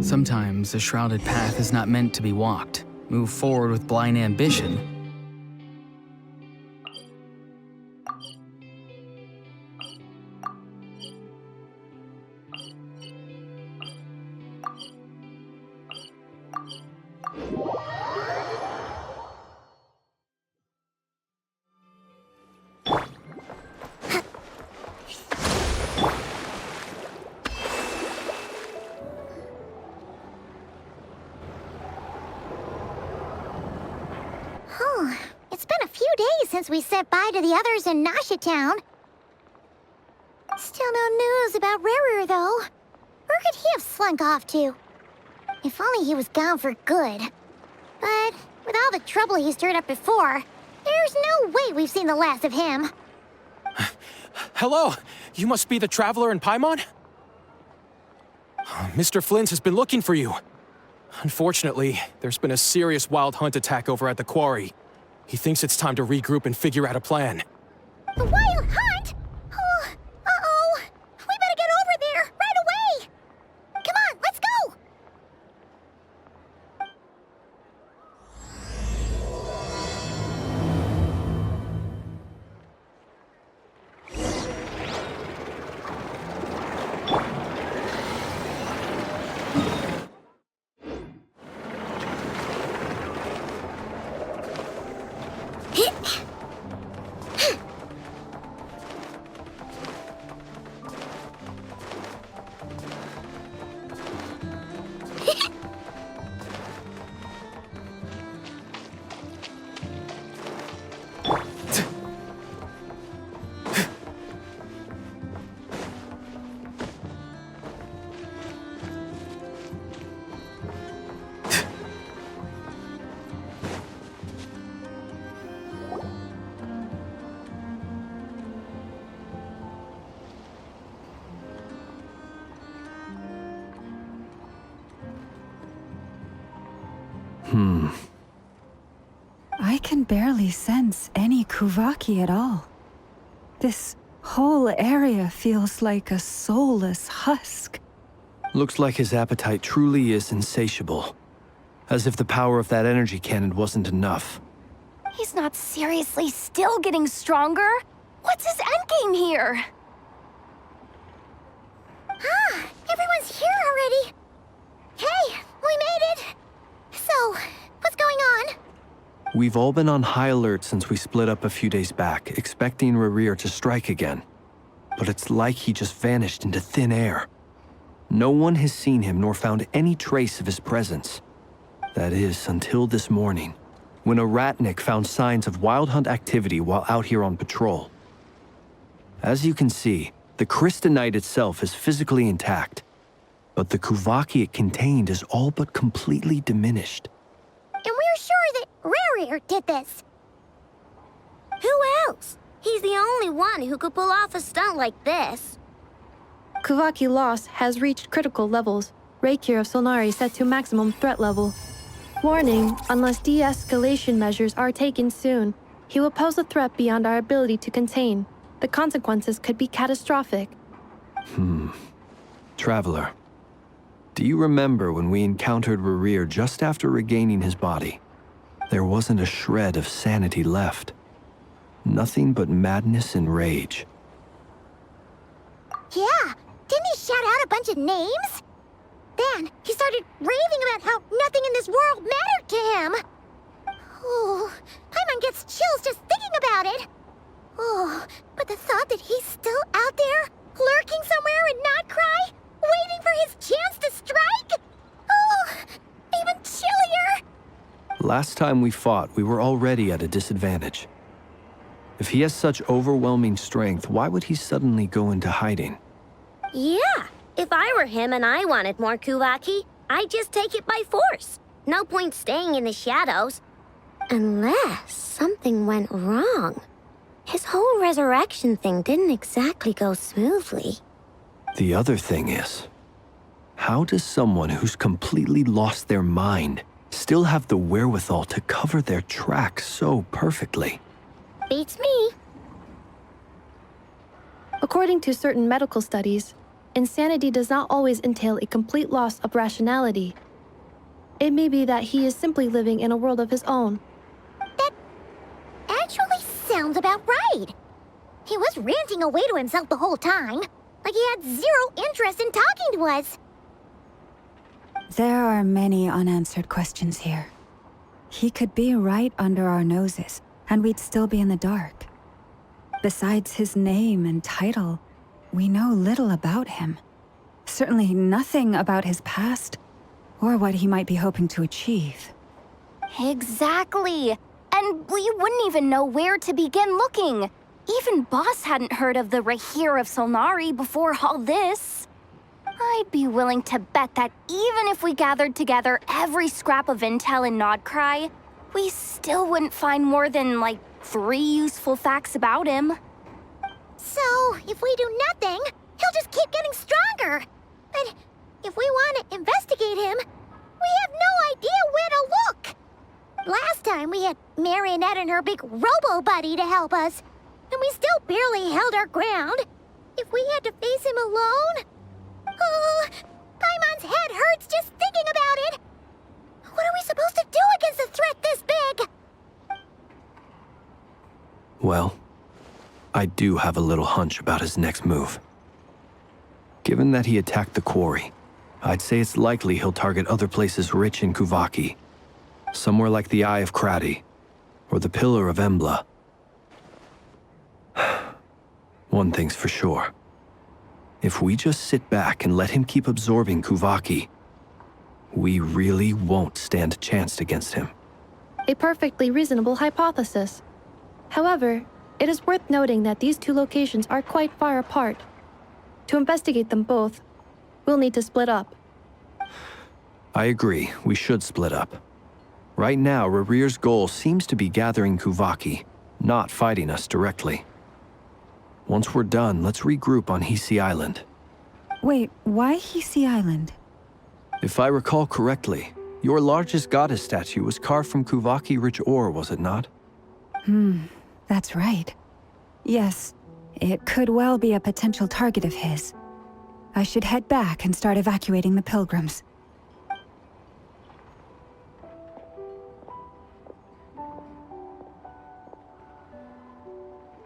Sometimes a shrouded path is not meant to be walked. Move forward with blind ambition. It's been a few days since we said bye to the others in Nasha Town. Still no news about Rerir, though. Where could he have slunk off to? If only he was gone for good. But with all the trouble he stirred up before, there's no way we've seen the last of him. Hello! You must be the traveler in Paimon? Mr. Flynn has been looking for you. Unfortunately, there's been a serious wild hunt attack over at the quarry. He thinks it's time to regroup and figure out a plan. The wild hunt? Oh, uh-oh. We better get over there, right away! Come on, let's go! I can barely sense any Kuvaki at all. This whole area feels like a soulless husk. Looks like his appetite truly is insatiable. As if the power of that energy cannon wasn't enough. He's not seriously still getting stronger? What's his endgame here? Ah, everyone's here already. Hey, we made it. So, what's going on? We've all been on high alert since we split up a few days back, expecting Rerir to strike again. But it's like he just vanished into thin air. No one has seen him nor found any trace of his presence. That is, until this morning, when a ratnik found signs of wild hunt activity while out here on patrol. As you can see, the crystalline itself is physically intact, but the Kuvaki it contained is all but completely diminished. And we're sure that Rerir did this. Who else? He's the only one who could pull off a stunt like this. Kuvaki loss has reached critical levels. Rerir of Solnari set to maximum threat level. Warning, unless de-escalation measures are taken soon, he will pose a threat beyond our ability to contain. The consequences could be catastrophic. Traveler, do you remember when we encountered Rerir just after regaining his body? There wasn't a shred of sanity left. Nothing but madness and rage. Yeah, didn't he shout out a bunch of names? Then he started raving about how nothing in this world mattered to him. Oh, Paimon gets chills just thinking about it. Oh, but the thought that he's still out there, lurking somewhere and not cry, waiting for his chance to strike? Oh, even chillier. Last time we fought, we were already at a disadvantage. If he has such overwhelming strength, why would he suddenly go into hiding? Yeah, if I were him and I wanted more Kuvaki, I'd just take it by force. No point staying in the shadows. Unless something went wrong. His whole resurrection thing didn't exactly go smoothly. The other thing is, how does someone who's completely lost their mind still have the wherewithal to cover their tracks so perfectly? Beats me. According to certain medical studies, insanity does not always entail a complete loss of rationality. It may be that he is simply living in a world of his own. That actually sounds about right. He was ranting away to himself the whole time, like he had zero interest in talking to us. There are many unanswered questions here. He could be right under our noses, and we'd still be in the dark. Besides his name and title, we know little about him. Certainly nothing about his past, or what he might be hoping to achieve. Exactly. And we wouldn't even know where to begin looking. Even Boss hadn't heard of the Rerir of Solnari before all this. I'd be willing to bet that even if we gathered together every scrap of intel in Nodcry, we still wouldn't find more than, like, 3 useful facts about him. So, if we do nothing, he'll just keep getting stronger. But if we want to investigate him, we have no idea where to look. Last time we had Marionette and her big robo-buddy to help us, and we still barely held our ground. If we had to face him alone... Oh, Paimon's head hurts just thinking about it. What are we supposed to do against a threat this big? Well, I do have a little hunch about his next move. Given that he attacked the quarry, I'd say it's likely he'll target other places rich in Kuvaki. Somewhere like the Eye of Krati, or the Pillar of Embla. One thing's for sure. If we just sit back and let him keep absorbing Kuvaki, we really won't stand a chance against him. A perfectly reasonable hypothesis. However, it is worth noting that these two locations are quite far apart. To investigate them both, we'll need to split up. I agree, we should split up. Right now, Rerir's goal seems to be gathering Kuvaki, not fighting us directly. Once we're done, let's regroup on Hisi Island. Wait, why Hisi Island? If I recall correctly, your largest goddess statue was carved from Kuvaki-rich ore, was it not? That's right. Yes, it could well be a potential target of his. I should head back and start evacuating the pilgrims.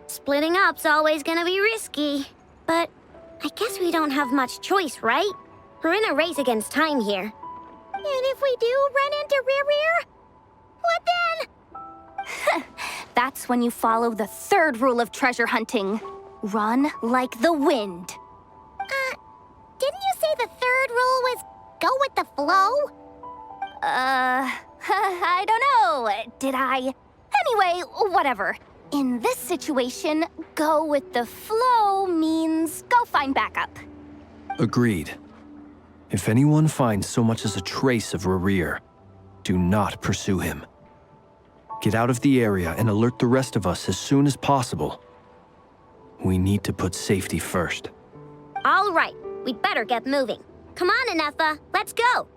Splitting up's always gonna be risky. But I guess we don't have much choice, right? We're in a race against time here. And if we do run into Rerir, what then? That's when you follow the third rule of treasure hunting. Run like the wind. Didn't you say the third rule was go with the flow? I don't know. Did I? Anyway, whatever. In this situation, go with the flow means go find backup. Agreed. If anyone finds so much as a trace of Rerir, do not pursue him. Get out of the area and alert the rest of us as soon as possible. We need to put safety first. All right, we'd better get moving. Come on, Anetha, let's go.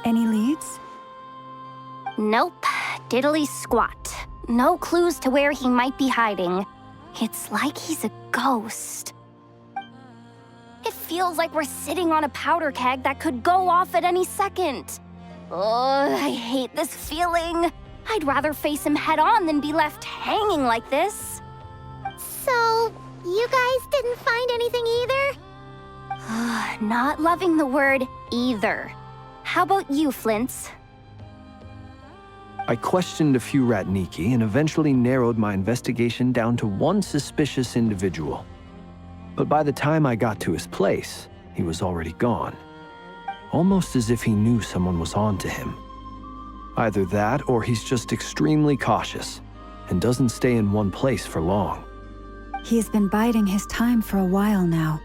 Any leads? Nope. Diddly squat. No clues to where he might be hiding. It's like he's a ghost. It feels like we're sitting on a powder keg that could go off at any second. Oh, I hate this feeling. I'd rather face him head on than be left hanging like this. So, you guys didn't find anything either? Not loving the word either. How about you, Flints? I questioned a few danhq and eventually narrowed my investigation down to one suspicious individual. But by the time I got to his place, he was already gone. Almost as if he knew someone was on to him. Either that, or he's just extremely cautious and doesn't stay in one place for long. He's been biding his time for a while now.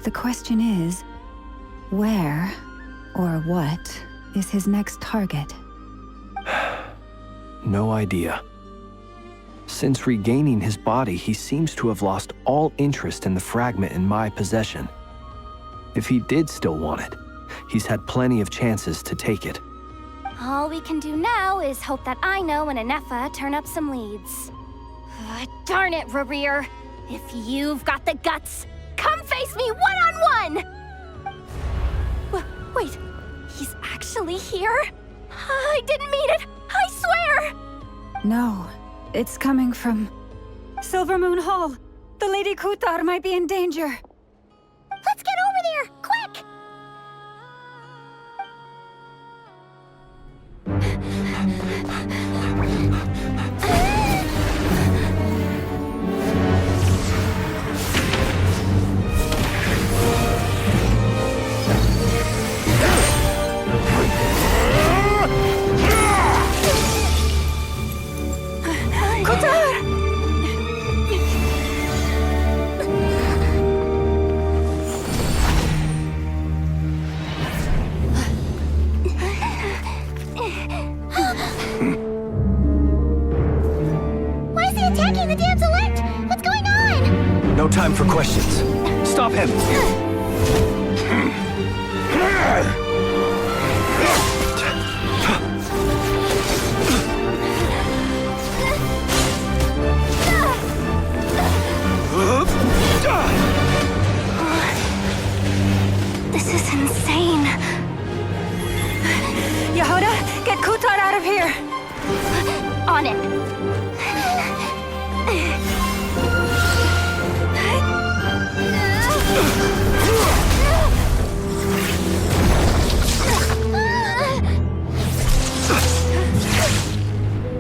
The question is, where or what is his next target? No idea. Since regaining his body, he seems to have lost all interest in the fragment in my possession. If he did still want it, he's had plenty of chances to take it. All we can do now is hope that Ino and Anefa turn up some leads. Darn it, Rerir! If you've got the guts, come face me one-on-one! Wait, he's actually here? I didn't mean it! I swear! No, it's coming from Silver Moon Hall. The Lady Kutar might be in danger. Let's get over there, quick! No time for questions. Stop him! This is insane. Yehuda, get Kutar out of here! On it.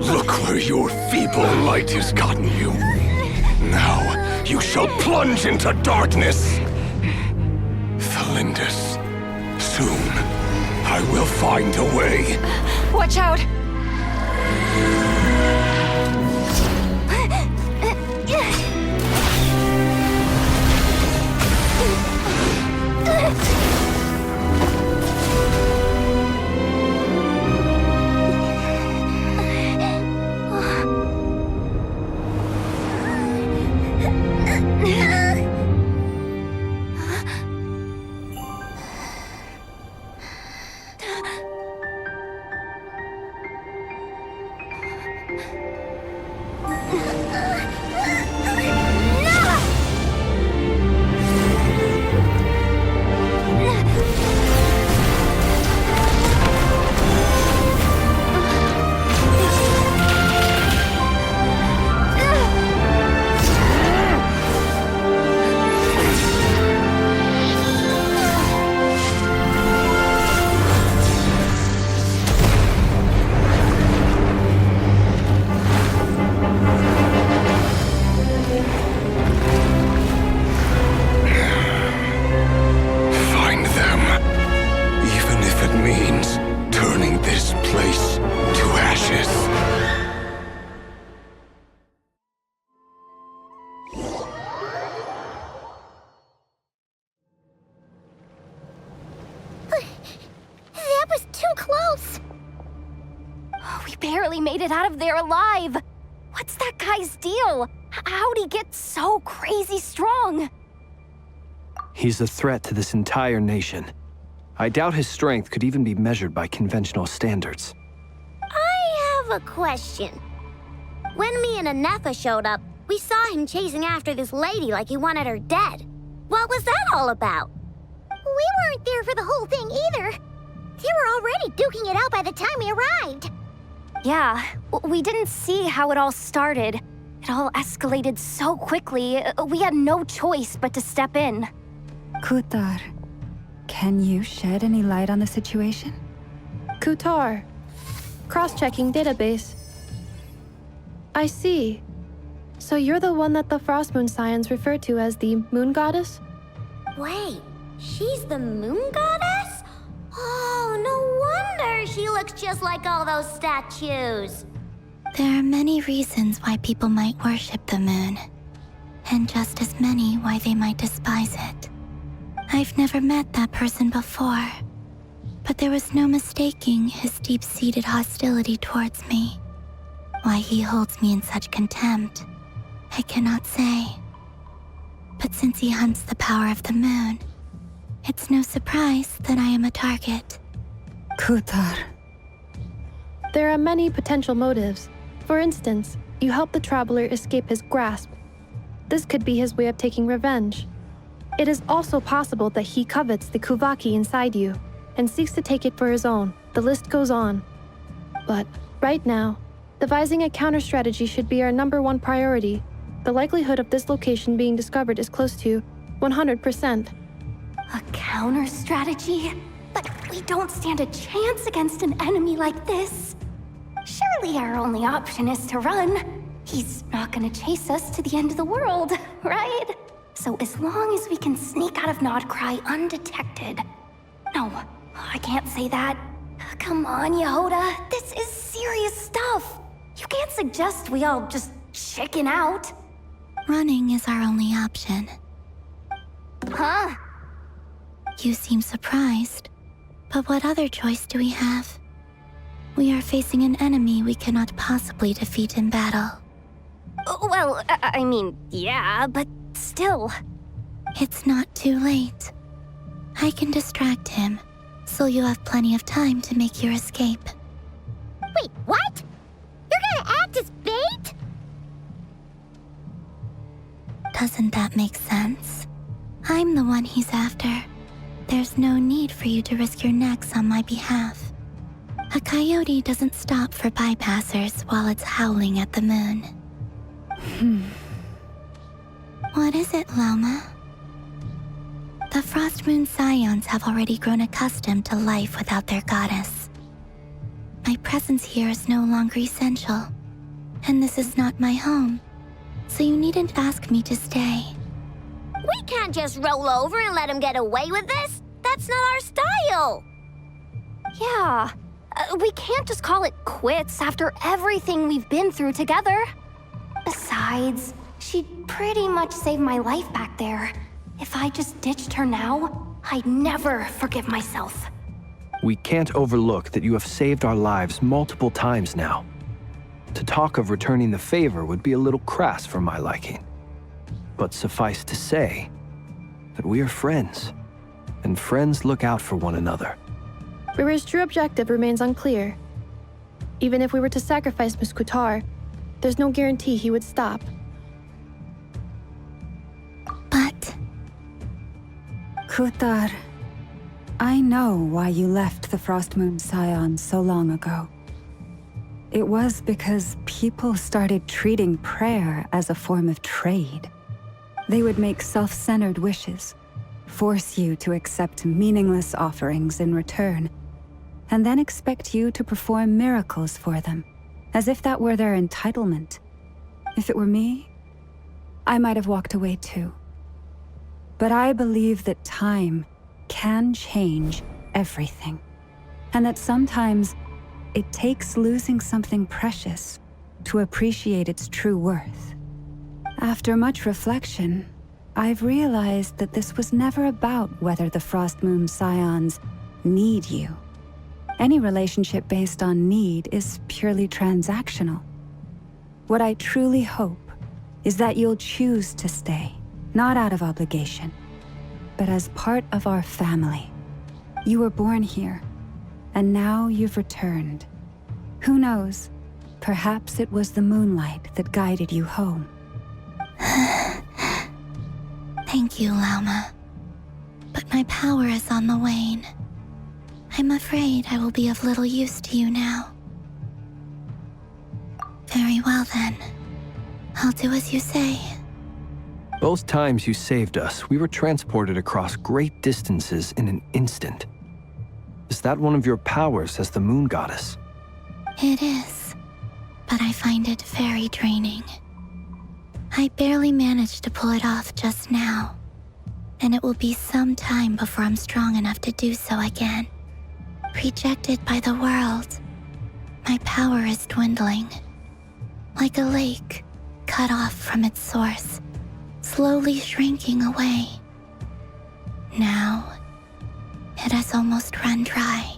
Look where your feeble light has gotten you. Now you shall plunge into darkness. Thalindus, soon I will find a way. Watch out! Barely made it out of there alive. What's that guy's deal? How'd he get so crazy strong? He's a threat to this entire nation. I doubt his strength could even be measured by conventional standards. I have a question. When me and Anefa showed up, we saw him chasing after this lady like he wanted her dead. What was that all about? We weren't there for the whole thing either. They were already duking it out by the time we arrived. Yeah, we didn't see how it all started. It all escalated so quickly, we had no choice but to step in. Kutar, can you shed any light on the situation? Kutar, Cross-checking database. I see. So you're the one that the Frost Moon Scions refer to as the Moon Goddess? Wait, she's the moon goddess? Oh, no wonder she looks just like all those statues. There are many reasons why people might worship the moon, and just as many why they might despise it. I've never met that person before, but there was no mistaking his deep-seated hostility towards me. Why he holds me in such contempt, I cannot say. But since he hunts the power of the moon, it's no surprise that I am a target. Kutar. There are many potential motives. For instance, you help the traveler escape his grasp. This could be his way of taking revenge. It is also possible that he covets the Kuvaki inside you and seeks to take it for his own. The list goes on. But right now, devising a counter-strategy should be our #1 priority. The likelihood of this location being discovered is close to 100%. A counter-strategy? But we don't stand a chance against an enemy like this. Surely our only option is to run. He's not gonna chase us to the end of the world, right? So as long as we can sneak out of Nodcry undetected. No, I can't say that. Come on, Yehoda, this is serious stuff. You can't suggest we all just chicken out. Running is our only option. Huh? You seem surprised. But what other choice do we have? We are facing an enemy we cannot possibly defeat in battle. Well, I mean, yeah, but still. It's not too late. I can distract him, so you'll have plenty of time to make your escape. Wait, what? You're gonna act as bait? Doesn't that make sense? I'm the one he's after. There's no need for you to risk your necks on my behalf. A coyote doesn't stop for bypassers while it's howling at the moon. What is it, Loma? The Frost Moon Scions have already grown accustomed to life without their goddess. My presence here is no longer essential, and this is not my home, so you needn't ask me to stay. We can't just roll over and let him get away with this. That's not our style. Yeah, we can't just call it quits after everything we've been through together. Besides, she'd pretty much saved my life back there. If I just ditched her now, I'd never forgive myself. We can't overlook that you have saved our lives multiple times now. To talk of returning the favor would be a little crass for my liking. But suffice to say that we are friends, and friends look out for one another. Rerir's true objective remains unclear. Even if we were to sacrifice Miss Kutar, there's no guarantee he would stop. But... Kutar, I know why you left the Frost Moon Scions so long ago. It was because people started treating prayer as a form of trade. They would make self-centered wishes, force you to accept meaningless offerings in return, and then expect you to perform miracles for them, as if that were their entitlement. If it were me, I might have walked away too. But I believe that time can change everything, and that sometimes it takes losing something precious to appreciate its true worth. After much reflection, I've realized that this was never about whether the Frost Moon Scions need you. Any relationship based on need is purely transactional. What I truly hope is that you'll choose to stay, not out of obligation, but as part of our family. You were born here, and now you've returned. Who knows? Perhaps it was the moonlight that guided you home. Thank you, Lauma. But my power is on the wane. I'm afraid I will be of little use to you now. Very well then. I'll do as you say. Both times you saved us, we were transported across great distances in an instant. Is that one of your powers as the Moon Goddess? It is, but I find it very draining. I barely managed to pull it off just now, and it will be some time before I'm strong enough to do so again. Rejected by the world, my power is dwindling. Like a lake cut off from its source, slowly shrinking away. Now, it has almost run dry.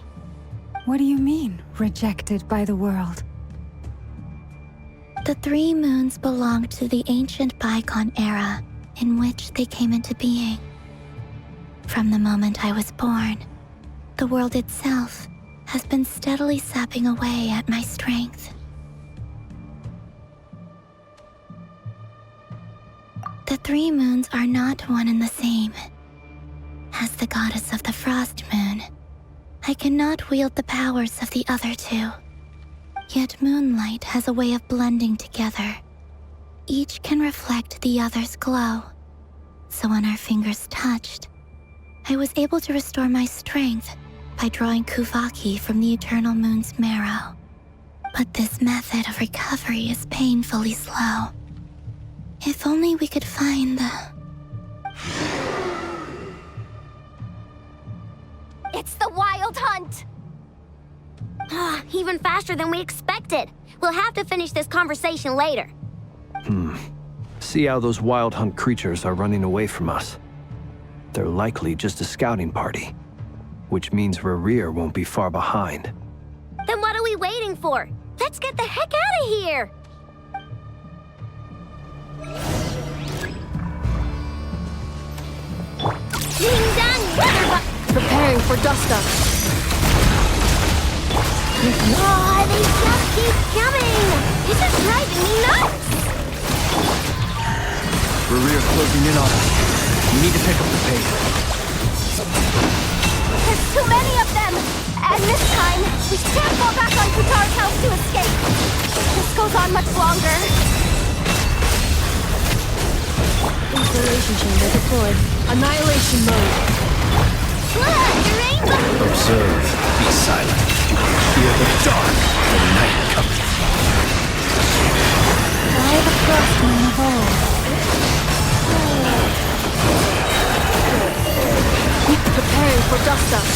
What do you mean, rejected by the world? The 3 moons belonged to the ancient bygone era in which they came into being. From the moment I was born, the world itself has been steadily sapping away at my strength. The 3 moons are not one and the same. As the goddess of the frost moon, I cannot wield the powers of the other 2. Yet moonlight has a way of blending together. Each can reflect the other's glow. So when our fingers touched, I was able to restore my strength by drawing Kuvaki from the eternal moon's marrow. But this method of recovery is painfully slow. If only we could find the... It's the Wild Hunt! Even faster than we expected. We'll have to finish this conversation later. See how those Wild Hunt creatures are running away from us. They're likely just a scouting party, which means Rerir won't be far behind. Then what are we waiting for? Let's get the heck out of here! Ding dong! Preparing for dust up. Oh, they just keep coming! This is driving me nuts! Rerir's closing in on us. We need to pick up the pace. There's too many of them! And this time, we can't fall back on Kutar's house to escape! If this goes on much longer... Installation chamber deployed. Annihilation mode. Observe. Be silent. You will fear the dark. The night cometh. Why the frost moon evolve? Preparing for dust up.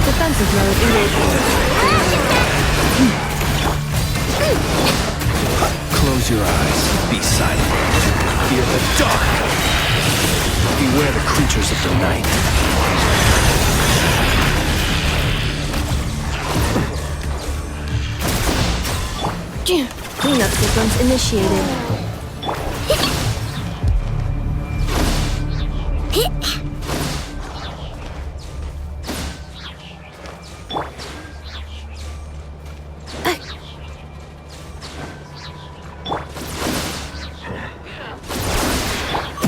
Defensive mode engaged. Close your eyes. Be silent. Fear the dark. Beware the creatures of the night. Cleanup sequence initiated.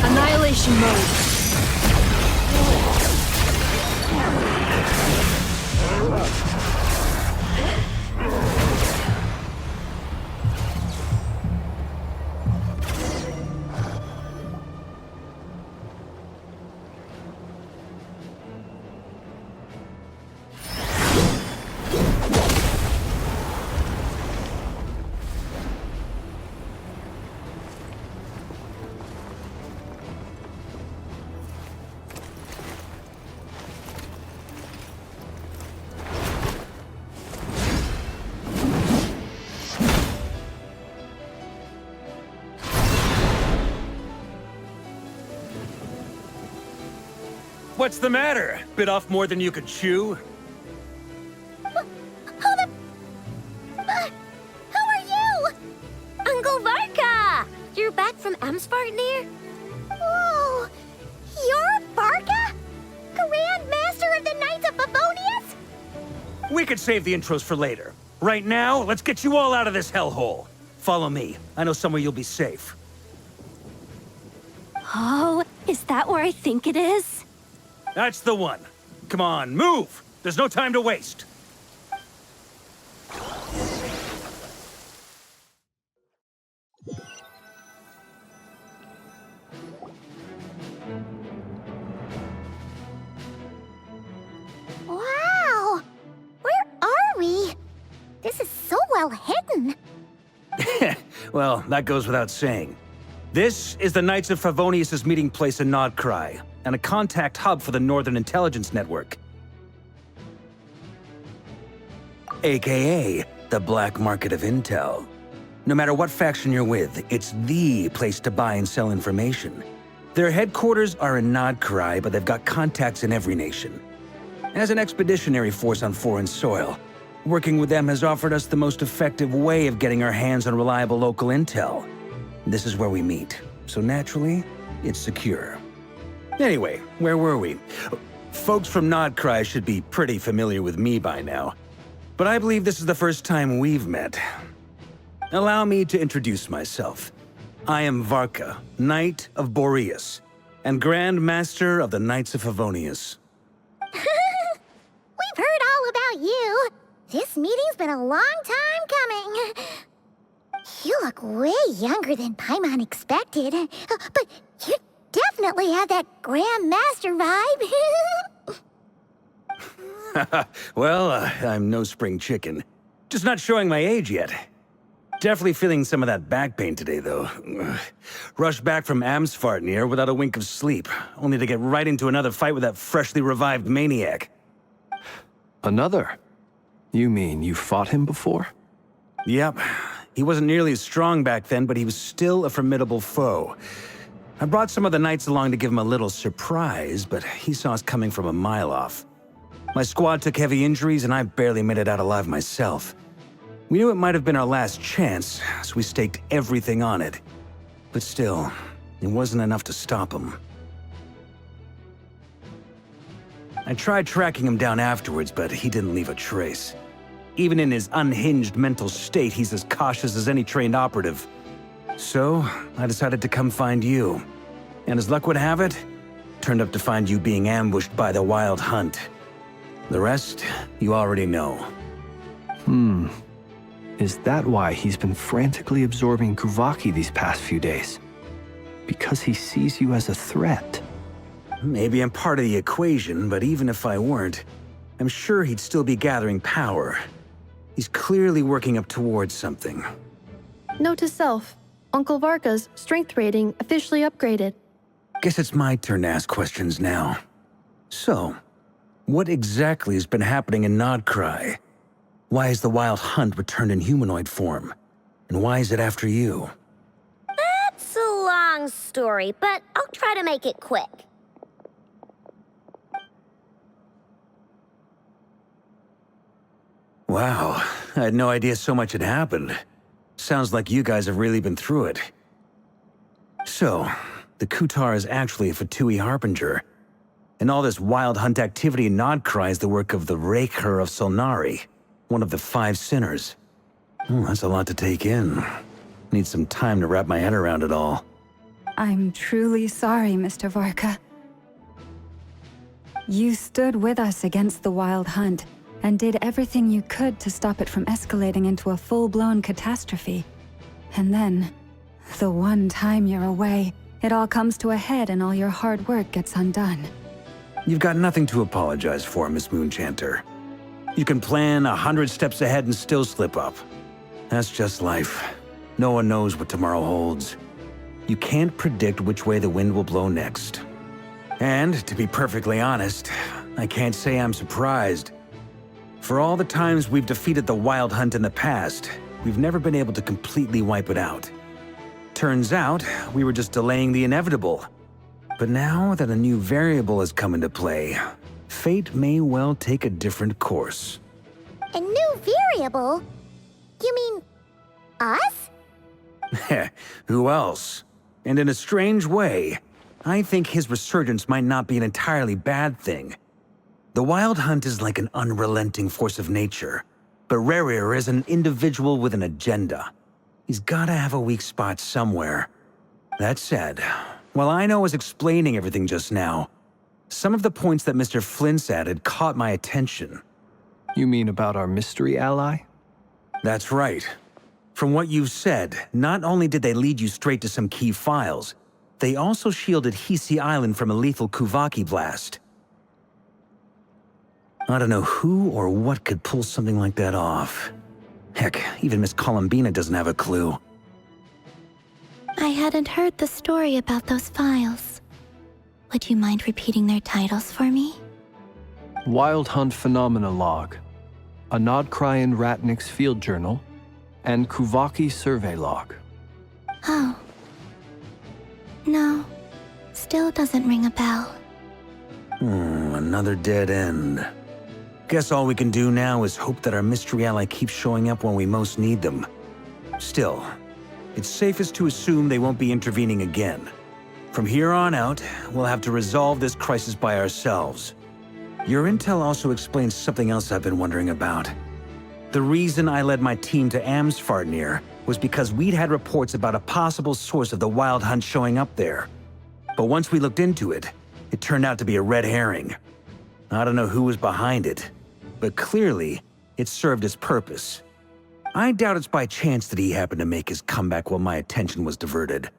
Annihilation mode. What's the matter? Bit off more than you could chew? Who are you? Uncle Varka! You're back from Amsvartnir? Whoa! You're Varka? Grand Master of the Knights of Favonius? We could save the intros for later. Right now, let's get you all out of this hellhole. Follow me. I know somewhere you'll be safe. Oh, is that where I think it is? That's the one. Come on, move! There's no time to waste. Wow! Where are we? This is so well hidden. Well, that goes without saying. This is the Knights of Favonius' meeting place in danhq, and a contact hub for the Northern Intelligence Network. AKA the black market of intel. No matter what faction you're with, it's the place to buy and sell information. Their headquarters are in danhq, but they've got contacts in every nation. As an expeditionary force on foreign soil, working with them has offered us the most effective way of getting our hands on reliable local intel. This is where we meet, so naturally, it's secure. Anyway, where were we? Folks from danhq should be pretty familiar with me by now, but I believe this is the first time we've met. Allow me to introduce myself. I am Varka, Knight of Boreas, and Grand Master of the Knights of Favonius. We've heard all about you. This meeting's been a long time coming. You look way younger than Paimon expected, but you definitely have that Grand Master vibe. Well, I'm no spring chicken. Just not showing my age yet. Definitely feeling some of that back pain today, though. Rushed back from Amsfartnir without a wink of sleep, only to get right into another fight with that freshly revived maniac. Another? You mean you fought him before? Yep. He wasn't nearly as strong back then, but he was still a formidable foe. I brought some of the knights along to give him a little surprise, but he saw us coming from a mile off. My squad took heavy injuries, and I barely made it out alive myself. We knew it might have been our last chance, so we staked everything on it. But still, it wasn't enough to stop him. I tried tracking him down afterwards, but he didn't leave a trace. Even in his unhinged mental state, he's as cautious as any trained operative. So, I decided to come find you. And as luck would have it, turned up to find you being ambushed by the Wild Hunt. The rest, you already know. Is that why he's been frantically absorbing Kuvaki these past few days? Because he sees you as a threat? Maybe I'm part of the equation, but even if I weren't, I'm sure he'd still be gathering power. He's clearly working up towards something. Note to self, Uncle Varka's strength rating officially upgraded. Guess it's my turn to ask questions now. So, what exactly has been happening in danhq? Why is the Wild Hunt returned in humanoid form? And why is it after you? That's a long story, but I'll try to make it quick. Wow, I had no idea so much had happened. Sounds like you guys have really been through it. So, the Kutar is actually a Fatui Harbinger. And all this Wild Hunt activity in danhq is the work of the Rerir of Solnari, one of the 5 sinners. That's a lot to take in. Need some time to wrap my head around it all. I'm truly sorry, Mr. Varka. You stood with us against the Wild Hunt, and did everything you could to stop it from escalating into a full-blown catastrophe. And then, the one time you're away, it all comes to a head and all your hard work gets undone. You've got nothing to apologize for, Miss Moonchanter. You can plan 100 steps ahead and still slip up. That's just life. No one knows what tomorrow holds. You can't predict which way the wind will blow next. And, to be perfectly honest, I can't say I'm surprised. For all the times we've defeated the Wild Hunt in the past, we've never been able to completely wipe it out. Turns out, we were just delaying the inevitable. But now that a new variable has come into play, fate may well take a different course. A new variable? You mean us? Who else? And in a strange way, I think his resurgence might not be an entirely bad thing. The Wild Hunt is like an unrelenting force of nature, but Rerir is an individual with an agenda. He's gotta have a weak spot somewhere. That said, while I was explaining everything just now, some of the points that Mr. Flint's added caught my attention. You mean about our mystery ally? That's right. From what you've said, not only did they lead you straight to some key files, they also shielded Hisi Island from a lethal Kuvaki blast. I don't know who or what could pull something like that off. Heck, even Miss Columbina doesn't have a clue. I hadn't heard the story about those files. Would you mind repeating their titles for me? Wild Hunt Phenomena Log, a Nodcrian Ratnik's Field Journal, and Kuvaki Survey Log. Oh. No. Still doesn't ring a bell. Another dead end. Guess all we can do now is hope that our mystery ally keeps showing up when we most need them. Still, it's safest to assume they won't be intervening again. From here on out, we'll have to resolve this crisis by ourselves. Your intel also explains something else I've been wondering about. The reason I led my team to Amsfarnir was because we'd had reports about a possible source of the Wild Hunt showing up there. But once we looked into it, it turned out to be a red herring. I don't know who was behind it, but clearly, it served its purpose. I doubt it's by chance that he happened to make his comeback while my attention was diverted.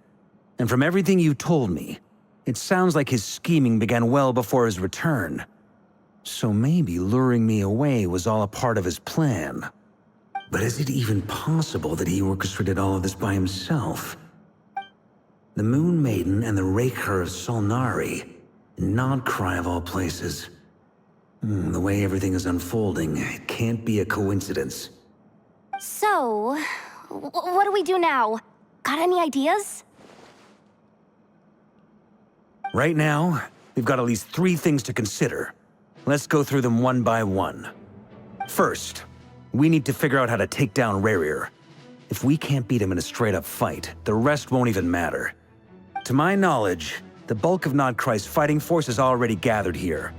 And from everything you told me, it sounds like his scheming began well before his return. So maybe luring me away was all a part of his plan. But is it even possible that he orchestrated all of this by himself? The Moon Maiden and the Rerir of Solnari, Nodcry of all places. The way everything is unfolding, it can't be a coincidence. So, what do we do now? Got any ideas? Right now, we've got at least 3 things to consider. Let's go through them one by one. First, we need to figure out how to take down Rerir. If we can't beat him in a straight-up fight, the rest won't even matter. To my knowledge, the bulk of Nodcry's fighting force is already gathered here.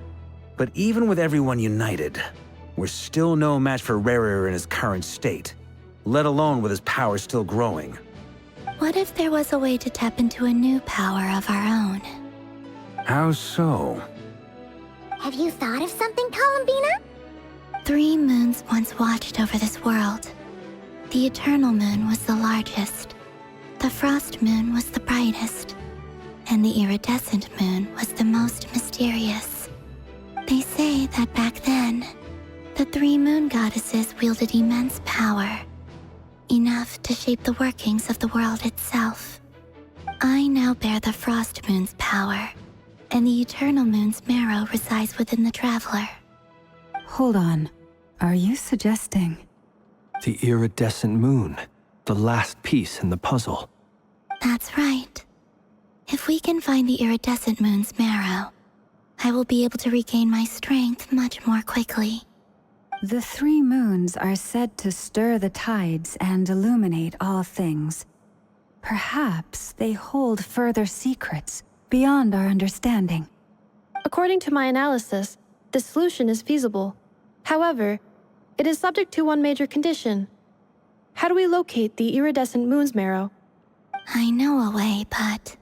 But even with everyone united, we're still no match for Rerir in his current state, let alone with his power still growing. What if there was a way to tap into a new power of our own? How so? Have you thought of something, Columbina? 3 moons once watched over this world. The Eternal Moon was the largest. The Frost Moon was the brightest. And the Iridescent Moon was the most mysterious. They say that back then, the 3 moon goddesses wielded immense power, enough to shape the workings of the world itself. I now bear the Frost Moon's power, and the Eternal Moon's marrow resides within the Traveler. Hold on. Are you suggesting? The Iridescent Moon, the last piece in the puzzle. That's right. If we can find the Iridescent Moon's marrow, I will be able to regain my strength much more quickly. The 3 moons are said to stir the tides and illuminate all things. Perhaps they hold further secrets beyond our understanding. According to my analysis, this solution is feasible. However, it is subject to one major condition. How do we locate the Iridescent Moon's marrow? I know a way, but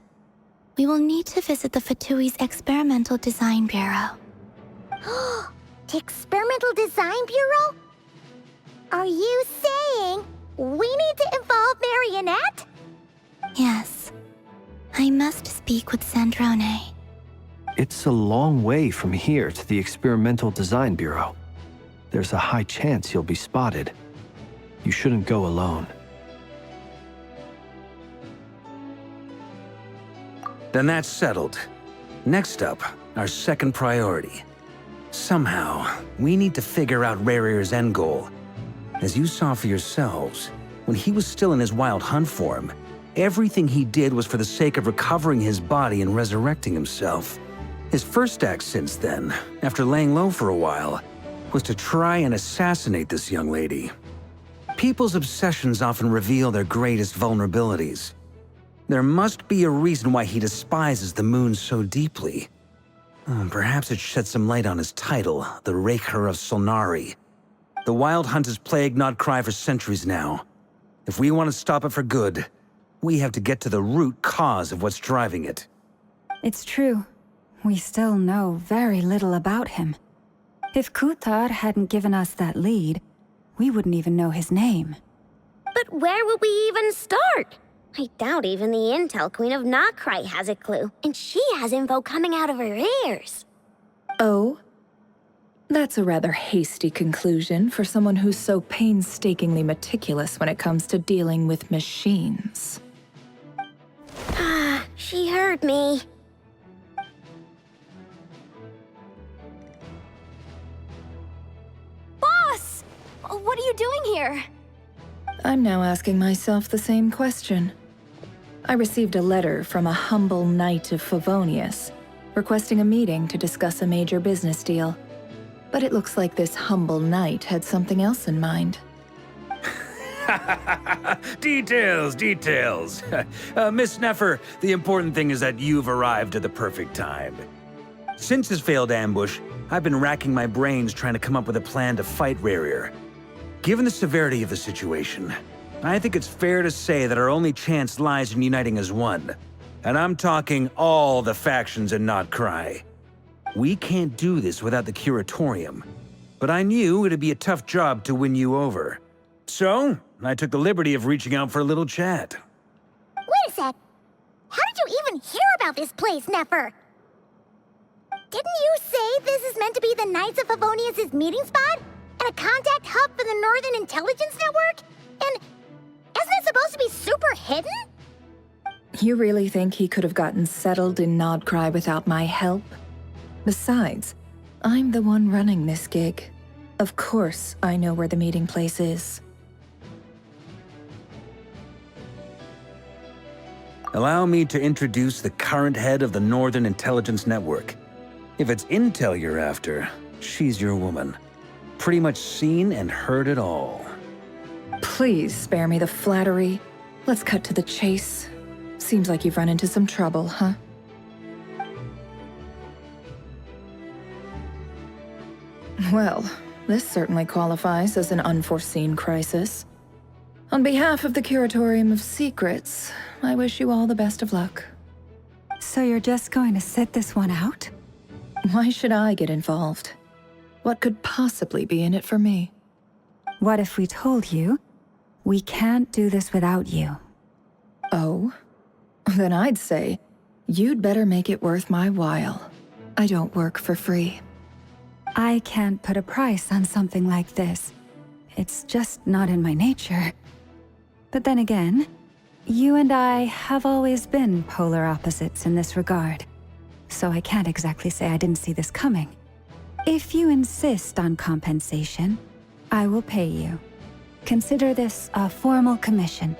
we will need to visit the Fatui's Experimental Design Bureau. The Experimental Design Bureau? Are you saying we need to involve Marionette? Yes. I must speak with Sandrone. It's a long way from here to the Experimental Design Bureau. There's a high chance you'll be spotted. You shouldn't go alone. Then that's settled. Next up, our second priority. Somehow, we need to figure out Rerir's end goal. As you saw for yourselves, when he was still in his Wild Hunt form, everything he did was for the sake of recovering his body and resurrecting himself. His first act since then, after laying low for a while, was to try and assassinate this young lady. People's obsessions often reveal their greatest vulnerabilities. There must be a reason why he despises the moon so deeply. Perhaps it sheds some light on his title, the Rerir of Solnari. The Wild Hunt has plagued Nodcry for centuries now. If we want to stop it for good, we have to get to the root cause of what's driving it. It's true. We still know very little about him. If Kuthar hadn't given us that lead, we wouldn't even know his name. But where would we even start? I doubt even the Intel Queen of Nodcry has a clue, and she has info coming out of her ears. Oh? That's That's a rather hasty conclusion for someone who's so painstakingly meticulous when it comes to dealing with machines. She heard me. Boss! What are you doing here? I'm now asking myself the same question. I received a letter from a humble knight of Favonius, requesting a meeting to discuss a major business deal. But it looks like this humble knight had something else in mind. Details. Miss Nefer, the important thing is that you've arrived at the perfect time. Since his failed ambush, I've been racking my brains trying to come up with a plan to fight Rerir. Given the severity of the situation, I think it's fair to say that our only chance lies in uniting as one. And I'm talking all the factions in danhq. We can't do this without the Curatorium, but I knew it'd be a tough job to win you over. So, I took the liberty of reaching out for a little chat. Wait a sec. How did you even hear about this place, Nefer? Didn't you say this is meant to be the Knights of Favonius' meeting spot? And a contact hub for the Northern Intelligence Network? And isn't it supposed to be super hidden? You really think he could have gotten settled in danhq without my help? Besides, I'm the one running this gig. Of course I know where the meeting place is. Allow me to introduce the current head of the Northern Intelligence Network. If it's intel you're after, she's your woman. Pretty much seen and heard it all. Please spare me the flattery. Let's cut to the chase. Seems like you've run into some trouble, huh? Well, this certainly qualifies as an unforeseen crisis. On behalf of the Curatorium of Secrets, I wish you all the best of luck. So you're just going to sit this one out? Why should I get involved? What could possibly be in it for me? What if we told you we can't do this without you? Oh? Then I'd say, you'd better make it worth my while. I don't work for free. I can't put a price on something like this. It's just not in my nature. But then again, you and I have always been polar opposites in this regard. So I can't exactly say I didn't see this coming. If you insist on compensation, I will pay you. Consider this a formal commission.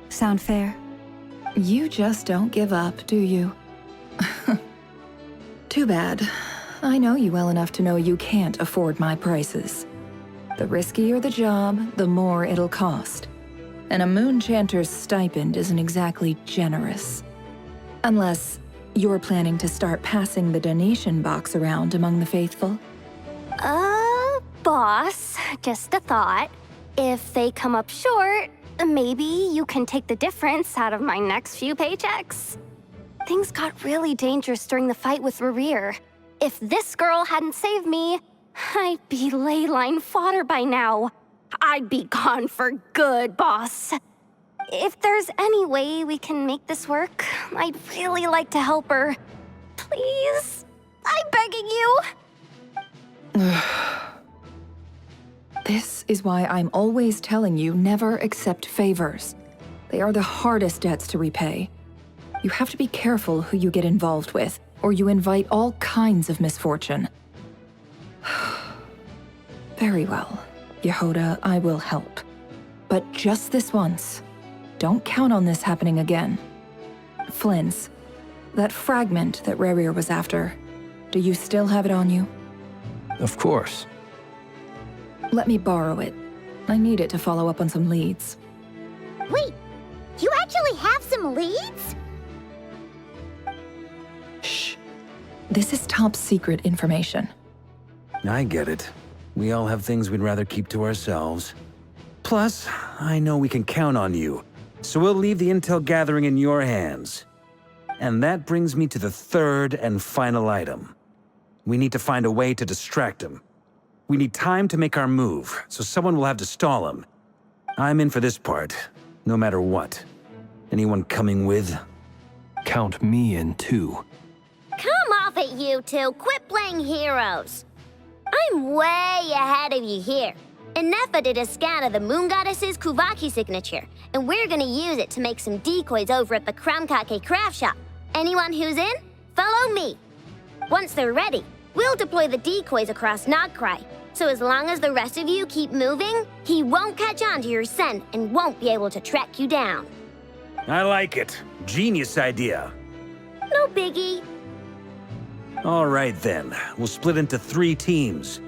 Sound fair? You just don't give up, do you? Too bad. I know you well enough to know you can't afford my prices. The riskier the job, the more it'll cost. And a Moonchanter's stipend isn't exactly generous. Unless you're planning to start passing the donation box around among the faithful. Boss, just a thought. If they come up short, maybe you can take the difference out of my next few paychecks. Things got really dangerous during the fight with Rerir. If this girl hadn't saved me, I'd be ley line fodder by now. I'd be gone for good, boss. If there's any way we can make this work, I'd really like to help her. Please, I'm begging you. This is why I'm always telling you never accept favors. They are the hardest debts to repay. You have to be careful who you get involved with, or you invite all kinds of misfortune. Very well, Yehoda, I will help. But just this once. Don't count on this happening again. Flynn's, that fragment that Rerir was after, do you still have it on you? Of course. Let me borrow it. I need it to follow up on some leads. Wait, you actually have some leads? Shh. This is top secret information. I get it. We all have things we'd rather keep to ourselves. Plus, I know we can count on you, so we'll leave the intel gathering in your hands. And that brings me to the third and final item. We need to find a way to distract him. We need time to make our move, so someone will have to stall him. I'm in for this part, no matter what. Anyone coming with? Count me in too. Come off it, you two. Quit playing heroes. I'm way ahead of you here. Inepha did a scan of the moon goddess's Kuvaki signature, and we're gonna use it to make some decoys over at the Kramkake craft shop. Anyone who's in, follow me. Once they're ready, we'll deploy the decoys across danhq. So as long as the rest of you keep moving, he won't catch on to your scent and won't be able to track you down. I like it. Genius idea. No biggie. All right then, we'll split into 3 teams.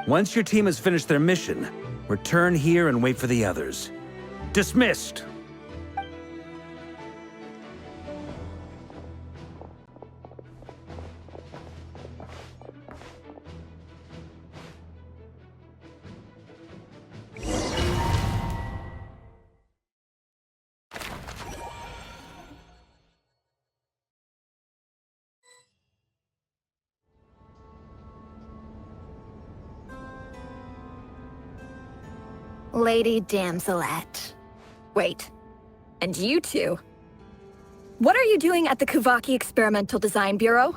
Once your team has finished their mission, return here and wait for the others. Dismissed! Lady Damselette. Wait, and you two? What are you doing at the Kuvaki Experimental Design Bureau?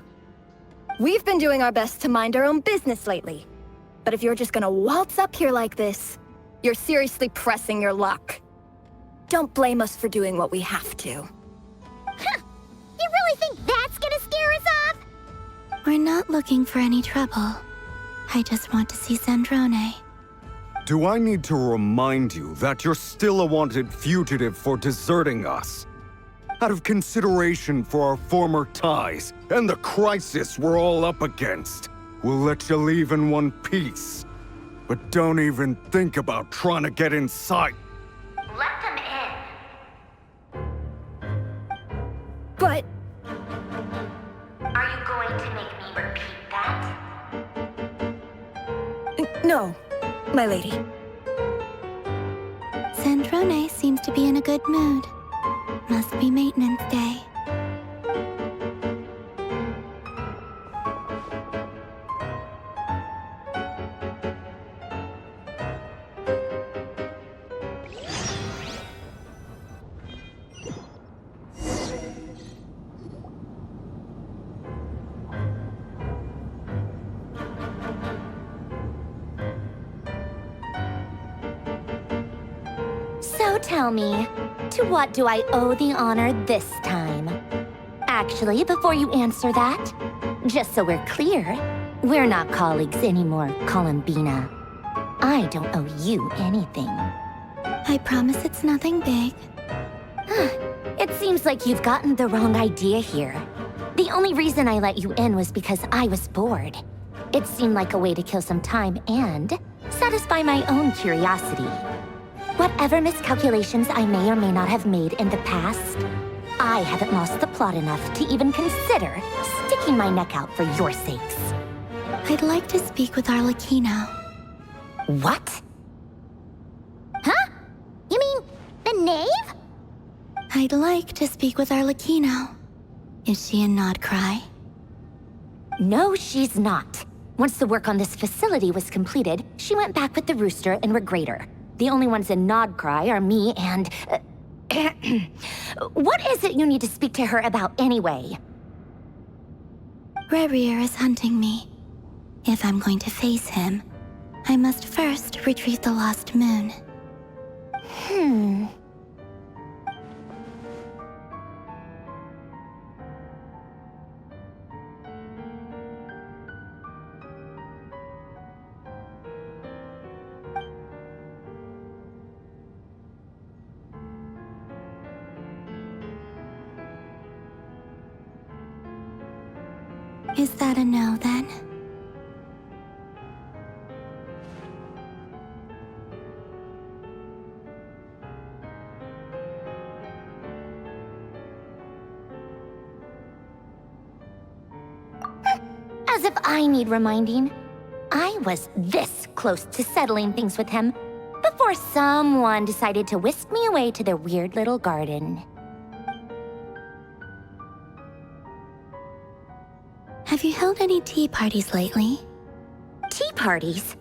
We've been doing our best to mind our own business lately. But if you're just gonna waltz up here like this, you're seriously pressing your luck. Don't blame us for doing what we have to. Huh. You really think that's gonna scare us off? We're not looking for any trouble. I just want to see Sandrone. Do I need to remind you that you're still a wanted fugitive for deserting us? Out of consideration for our former ties and the crisis we're all up against, we'll let you leave in one piece. But don't even think about trying to get inside. Let them in. But... Are you going to make me repeat that? No, my lady. Sandrone seems to be in a good mood. Must be maintenance day. So tell me, to what do I owe the honor this time? Actually, before you answer that, just so we're clear, we're not colleagues anymore, Columbina. I don't owe you anything. I promise it's nothing big. It seems like you've gotten the wrong idea here. The only reason I let you in was because I was bored. It seemed like a way to kill some time and satisfy my own curiosity. Whatever miscalculations I may or may not have made in the past, I haven't lost the plot enough to even consider sticking my neck out for your sakes. I'd like to speak with Arlecchino. What? Huh? You mean the knave? I'd like to speak with Arlecchino. Is she in danhq? No, she's not. Once the work on this facility was completed, she went back with the rooster and Rerir. The only ones in danhq are me and... What is it you need to speak to her about anyway? Rerir is hunting me. If I'm going to face him, I must first retrieve the lost moon. Is that a no, then? As if I need reminding. I was this close to settling things with him before someone decided to whisk me away to their weird little garden. Have you held any tea parties lately? Tea parties?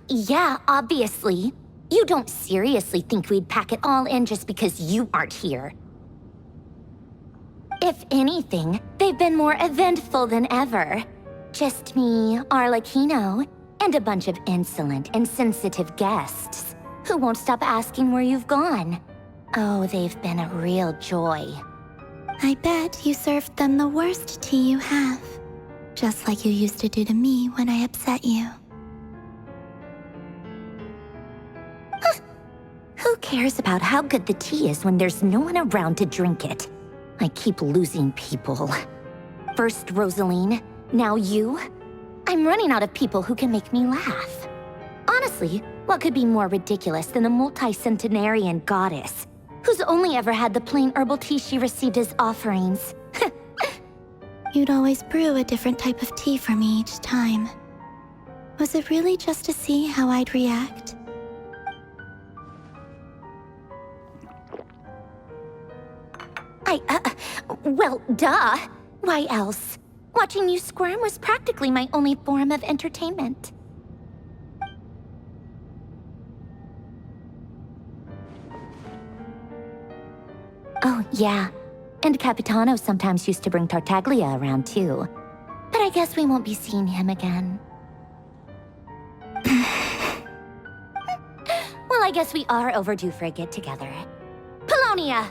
Yeah, obviously. You don't seriously think we'd pack it all in just because you aren't here. If anything, they've been more eventful than ever. Just me, Arlecchino, and a bunch of insolent and sensitive guests who won't stop asking where you've gone. Oh, they've been a real joy. I bet you served them the worst tea you have. Just like you used to do to me when I upset you. Who cares about how good the tea is when there's no one around to drink it? I keep losing people. First Rosaline, now you. I'm running out of people who can make me laugh. Honestly, what could be more ridiculous than a multi-centenarian goddess who's only ever had the plain herbal tea she received as offerings? You'd always brew a different type of tea for me each time. Was it really just to see how I'd react? Well, duh. Why else? Watching you squirm was practically my only form of entertainment. Oh, yeah. And Capitano sometimes used to bring Tartaglia around, too. But I guess we won't be seeing him again. Well, I guess we are overdue for a get-together. Polonia!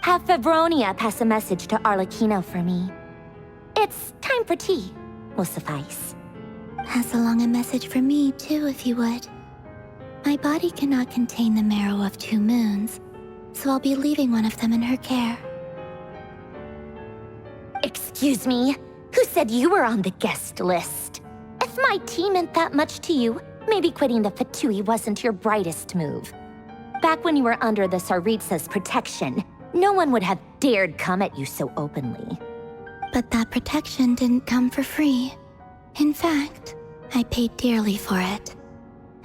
Have Febronia pass a message to Arlecchino for me. It's time for tea. Will suffice. Pass along a message for me, too, if you would. My body cannot contain the marrow of 2 moons, so I'll be leaving one of them in her care. Excuse me? Who said you were on the guest list? If my tea meant that much to you, maybe quitting the Fatui wasn't your brightest move. Back when you were under the Tsaritsa's protection, no one would have dared come at you so openly. But that protection didn't come for free. In fact, I paid dearly for it.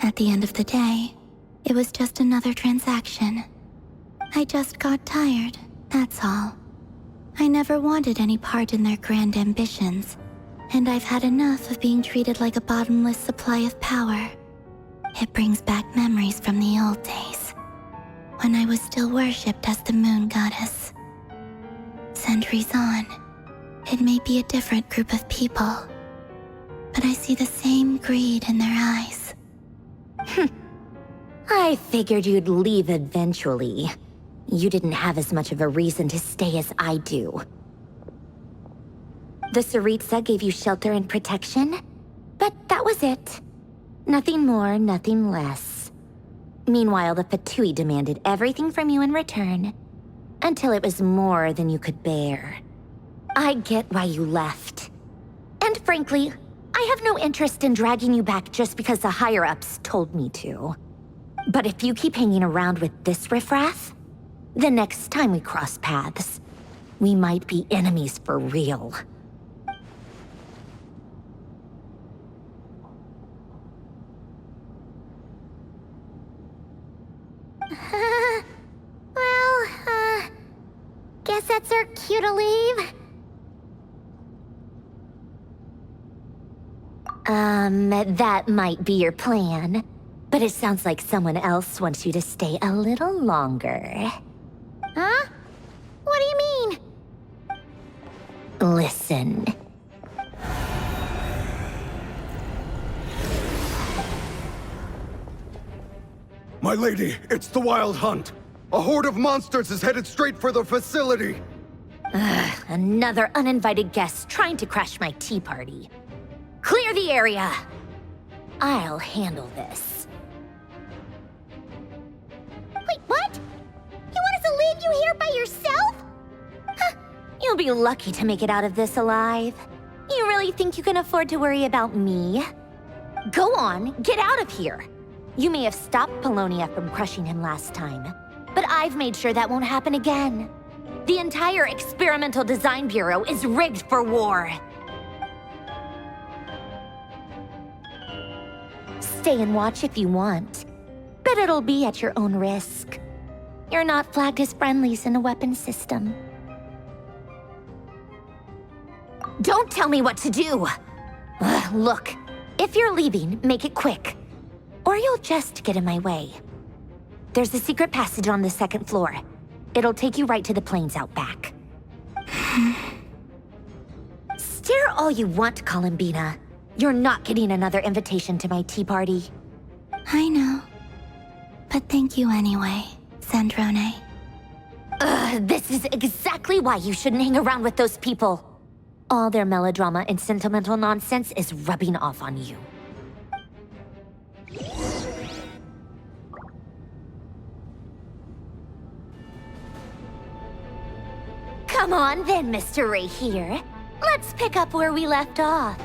At the end of the day, it was just another transaction. I just got tired, that's all. I never wanted any part in their grand ambitions, and I've had enough of being treated like a bottomless supply of power. It brings back memories from the old days, when I was still worshipped as the moon goddess. Centuries on, it may be a different group of people, but I see the same greed in their eyes. I figured you'd leave eventually. You didn't have as much of a reason to stay as I do. The Tsaritsa gave you shelter and protection, but that was it. Nothing more, nothing less. Meanwhile, the Fatui demanded everything from you in return, until it was more than you could bear. I get why you left. And frankly, I have no interest in dragging you back just because the higher-ups told me to. But if you keep hanging around with this riffraff, the next time we cross paths, we might be enemies for real. Guess that's our cue to leave. That might be your plan, but it sounds like someone else wants you to stay a little longer. Huh? What do you mean? Listen. My lady, it's the Wild Hunt. A horde of monsters is headed straight for the facility. Another uninvited guest trying to crash my tea party. Clear the area! I'll handle this. Wait, what? You want us to leave you here by yourself? You'll be lucky to make it out of this alive. You really think you can afford to worry about me? Go on, get out of here. You may have stopped Polonia from crushing him last time, but I've made sure that won't happen again. The entire Experimental Design Bureau is rigged for war. Stay and watch if you want, but it'll be at your own risk. You're not flagged as friendlies in a weapons system. Don't tell me what to do! Look, if you're leaving, make it quick, or you'll just get in my way. There's a secret passage on the 2nd floor. It'll take you right to the plains out back. all you want, Columbina. You're not getting another invitation to my tea party. I know. But thank you anyway, Sandrone. This is exactly why you shouldn't hang around with those people. All their melodrama and sentimental nonsense is rubbing off on you. Come on then, Mr. Rerir. Let's pick up where we left off.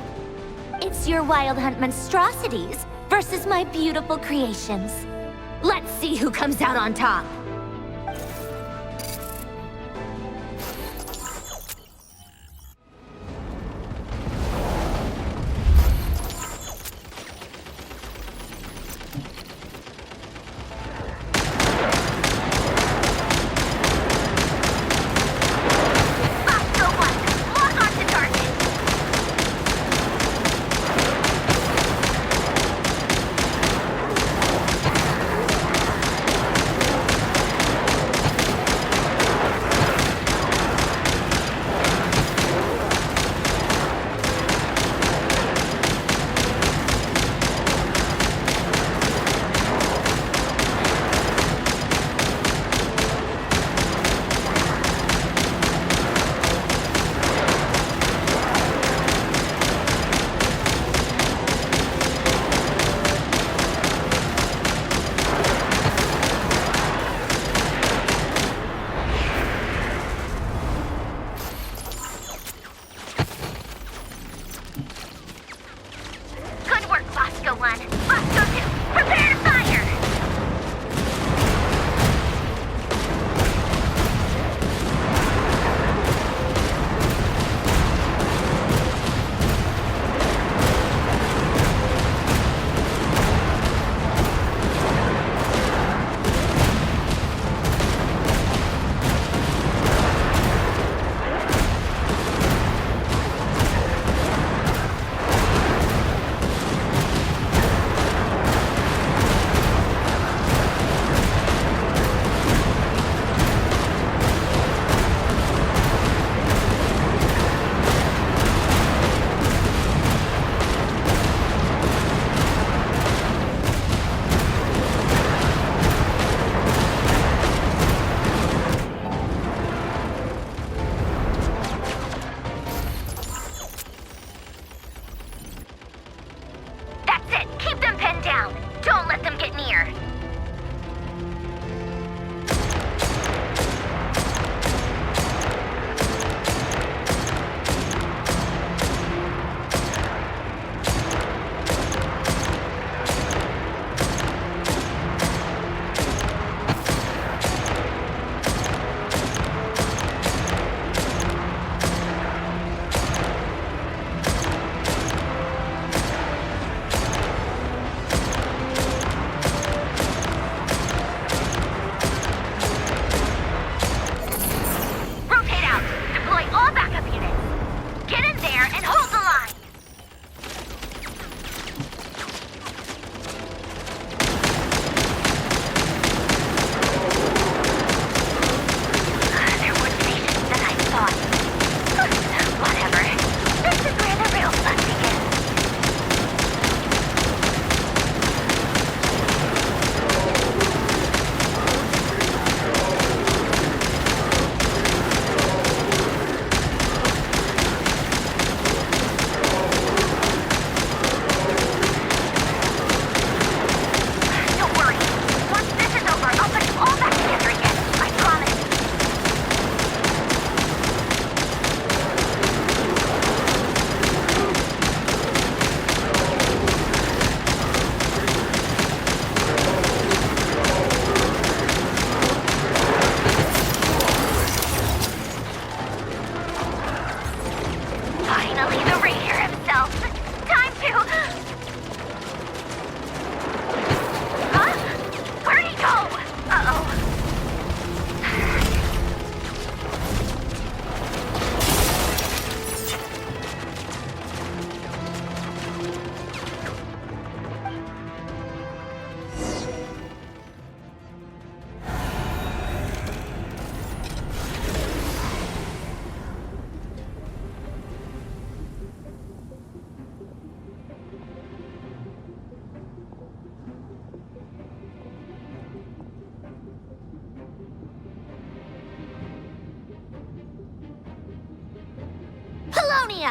It's your Wild Hunt monstrosities versus my beautiful creations. Let's see who comes out on top.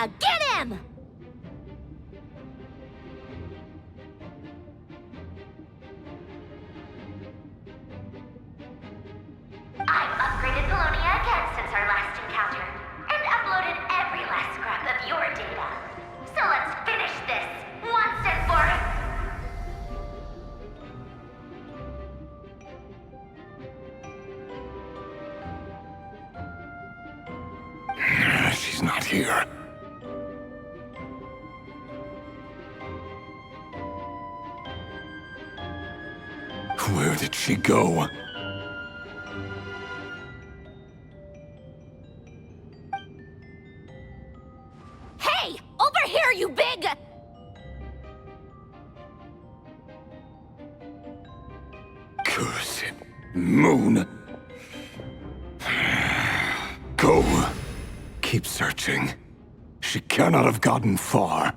Yeah, get him! I've upgraded Polonia again since our last encounter, and uploaded every last scrap of your data. So let's finish this, once and for She's not here. Where did she go? Hey! Over here, you big... Curse it, Moon. Go. Keep searching. She cannot have gotten far.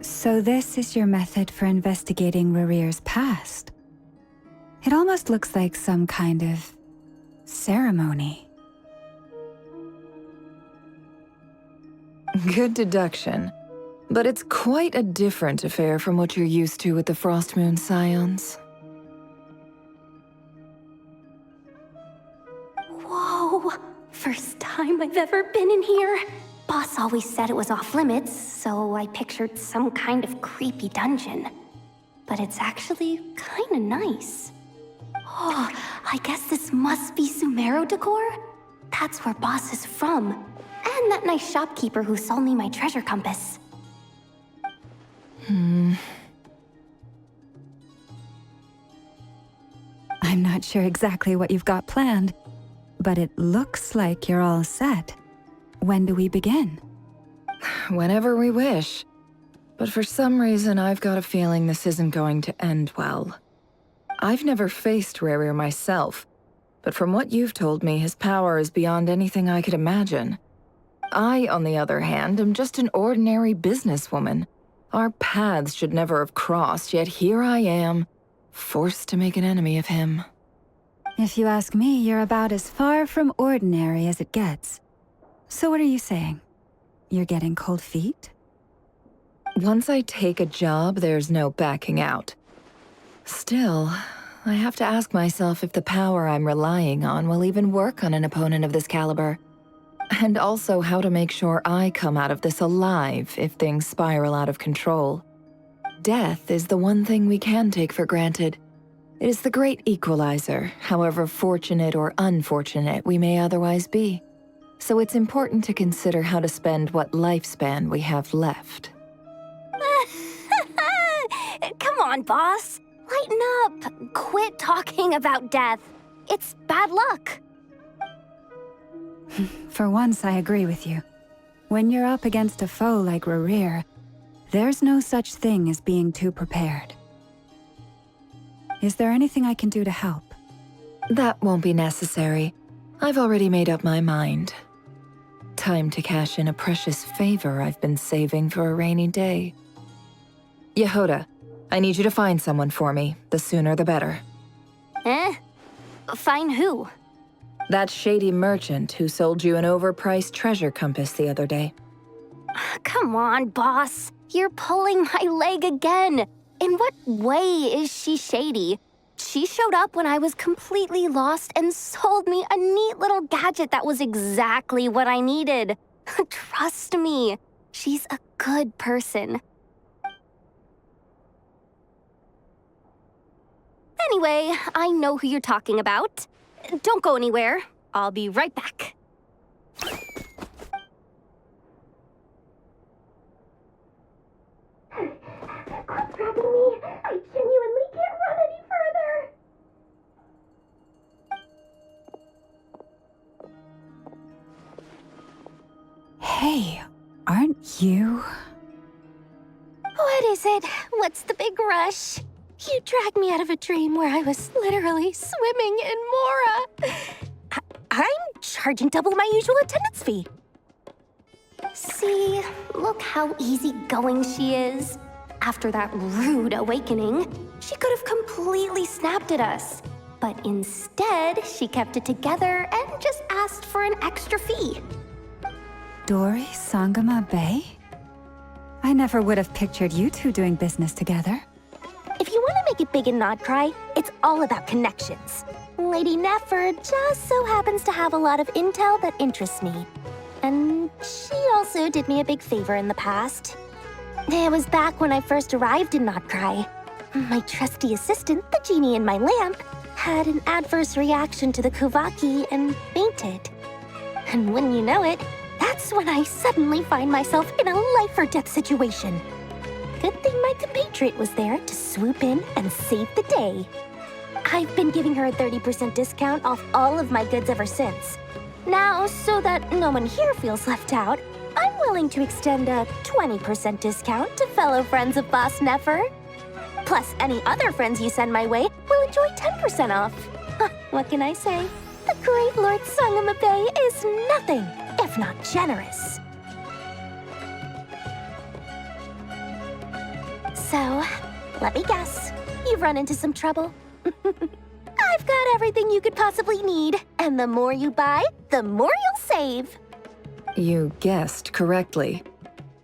So this is your method for investigating Rerir's past? It almost looks like some kind of ceremony. Good deduction. But it's quite a different affair from what you're used to with the Frost Moon Scions. Whoa! First time I've ever been in here. Boss always said it was off limits, so I pictured some kind of creepy dungeon. But it's actually kinda nice. Oh, I guess this must be Sumero decor? That's where Boss is from. And that nice shopkeeper who sold me my treasure compass. I'm not sure exactly what you've got planned, but it looks like you're all set. When do we begin? Whenever we wish. But for some reason, I've got a feeling this isn't going to end well. I've never faced Rerir myself, but from what you've told me, his power is beyond anything I could imagine. I, on the other hand, am just an ordinary businesswoman. Our paths should never have crossed, yet here I am, forced to make an enemy of him. If you ask me, you're about as far from ordinary as it gets. So what are you saying? You're getting cold feet? Once I take a job, there's no backing out. Still, I have to ask myself if the power I'm relying on will even work on an opponent of this caliber. And also how to make sure I come out of this alive if things spiral out of control. Death is the one thing we can take for granted. It is the great equalizer, however fortunate or unfortunate we may otherwise be. So it's important to consider how to spend what lifespan we have left. Come on, boss. Lighten up. Quit talking about death. It's bad luck. For once, I agree with you. When you're up against a foe like Rerir, there's no such thing as being too prepared. Is there anything I can do to help? That won't be necessary. I've already made up my mind. Time to cash in a precious favor I've been saving for a rainy day. Yehoda, I need you to find someone for me. The sooner the better. Find who? That shady merchant who sold you an overpriced treasure compass the other day. Come on, boss. You're pulling my leg again. In what way is she shady? She showed up when I was completely lost and sold me a neat little gadget that was exactly what I needed. Trust me, she's a good person. Anyway, I know who you're talking about. Don't go anywhere. I'll be right back. Quit grabbing me! I genuinely can't run any further! Hey, aren't you? What is it? What's the big rush? You dragged me out of a dream where I was literally swimming in Mora. I'm charging double my usual attendance fee. See, look how easygoing she is. After that rude awakening, she could have completely snapped at us. But instead, she kept it together and just asked for an extra fee. Dori Sangama Bay? I never would have pictured you two doing business together. If you want to make it big in Nodcry, it's all about connections. Lady Nefer just so happens to have a lot of intel that interests me. And she also did me a big favor in the past. It was back when I first arrived in Nodcry. My trusty assistant, the genie in my lamp, had an adverse reaction to the Kuvaki and fainted. And wouldn't you know it, that's when I suddenly find myself in a life-or-death situation. Good thing my compatriot was there to swoop in and save the day. I've been giving her a 30% discount off all of my goods ever since. Now, so that no one here feels left out, I'm willing to extend a 20% discount to fellow friends of Boss Nefer. Plus, any other friends you send my way will enjoy 10% off. What can I say? The great Lord Sangama Bay is nothing if not generous. So, let me guess. You've run into some trouble. I've got everything you could possibly need. And the more you buy, the more you'll save. You guessed correctly.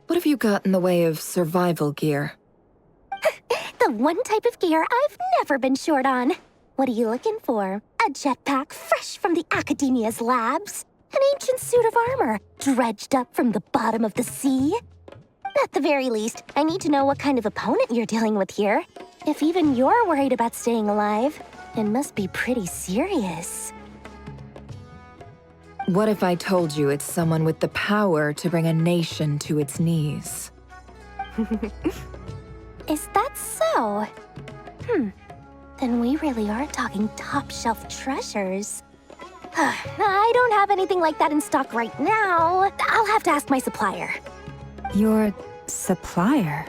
What have you got in the way of survival gear? The one type of gear I've never been short on. What are you looking for? A jetpack fresh from the Academia's labs? An ancient suit of armor dredged up from the bottom of the sea? At the very least, I need to know what kind of opponent you're dealing with here. If even you're worried about staying alive, it must be pretty serious. What if I told you it's someone with the power to bring a nation to its knees? Is that so? Then we really are talking top-shelf treasures. I don't have anything like that in stock right now. I'll have to ask my supplier. Your supplier?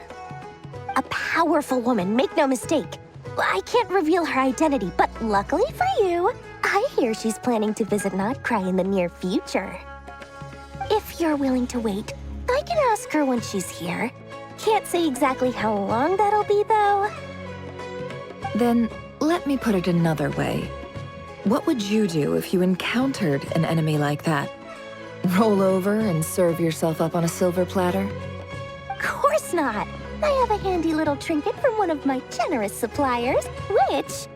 A powerful woman, make no mistake. I can't reveal her identity, but luckily for you, I hear she's planning to visit Nodcry in the near future. If you're willing to wait, I can ask her when she's here. Can't say exactly how long that'll be, though. Then, let me put it another way. What would you do if you encountered an enemy like that? Roll over and serve yourself up on a silver platter? Of course not! I have a handy little trinket from one of my generous suppliers, which...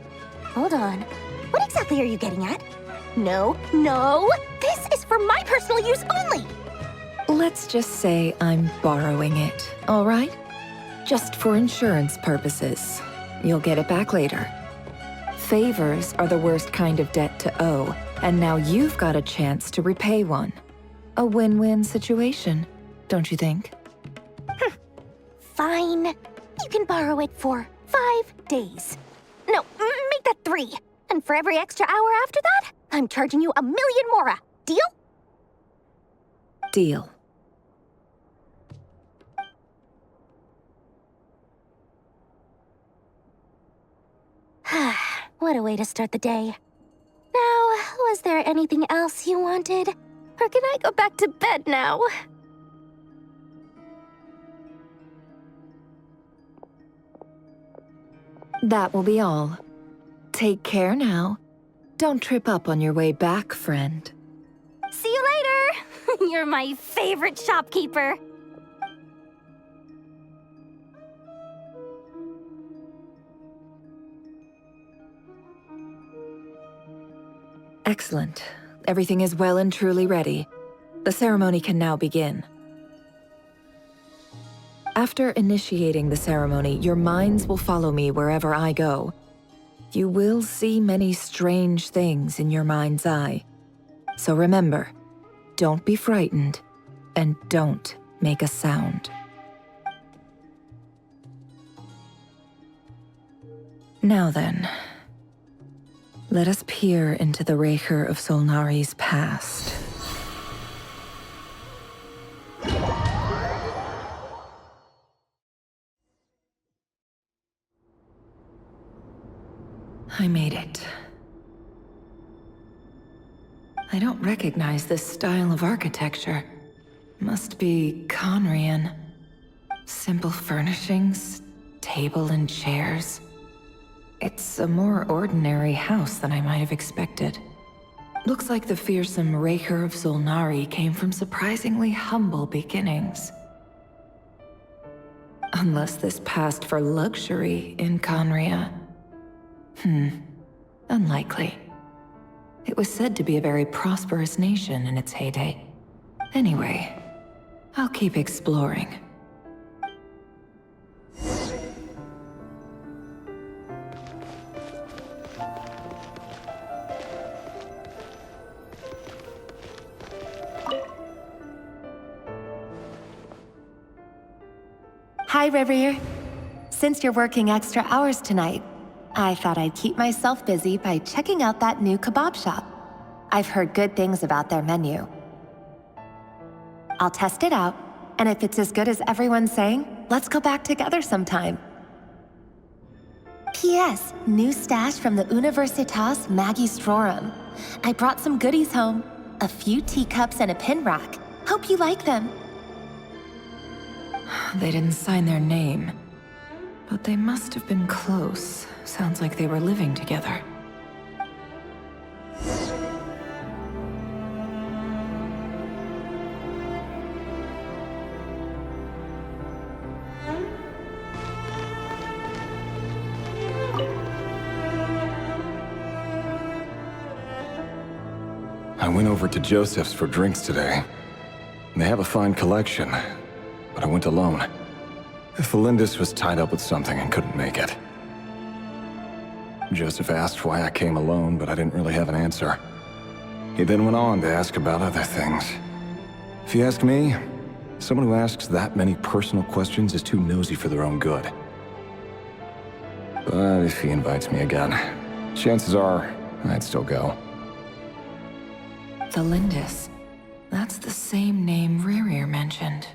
Hold on. What exactly are you getting at? No! This is for my personal use only! Let's just say I'm borrowing it, all right? Just for insurance purposes. You'll get it back later. Favors are the worst kind of debt to owe, and now you've got a chance to repay one. A win-win situation, don't you think? Fine. You can borrow it for 5 days. No, make that 3. And for every extra hour after that, I'm charging you 1,000,000 mora. Deal? Deal. What a way to start the day. Now, was there anything else you wanted? Or can I go back to bed now? That will be all. Take care now. Don't trip up on your way back, friend. See you later! You're my favorite shopkeeper. Excellent. Everything is well and truly ready. The ceremony can now begin. After initiating the ceremony, your minds will follow me wherever I go. You will see many strange things in your mind's eye. So remember, don't be frightened, and don't make a sound. Now then, let us peer into the Rerir of Solnari's past. I made it. I don't recognize this style of architecture. Must be Conrian. Simple furnishings, table and chairs. It's a more ordinary house than I might have expected. Looks like the fearsome Rerir of Solnari came from surprisingly humble beginnings. Unless this passed for luxury in Conria. Unlikely. It was said to be a very prosperous nation in its heyday. Anyway, I'll keep exploring. Hi, Rerir. Since you're working extra hours tonight, I thought I'd keep myself busy by checking out that new kebab shop. I've heard good things about their menu. I'll test it out, and if it's as good as everyone's saying, let's go back together sometime. P.S. New stash from the Universitas Magistrorum. I brought some goodies home. A few teacups and a pin rack. Hope you like them. They didn't sign their name, but they must have been close. Sounds like they were living together. I went over to Joseph's for drinks today. They have a fine collection, but I went alone. Felindis was tied up with something and couldn't make it. Joseph asked why I came alone, but I didn't really have an answer. He then went on to ask about other things. If you ask me, someone who asks that many personal questions is too nosy for their own good. But if he invites me again, chances are I'd still go. Felindis. That's the same name Rerir mentioned.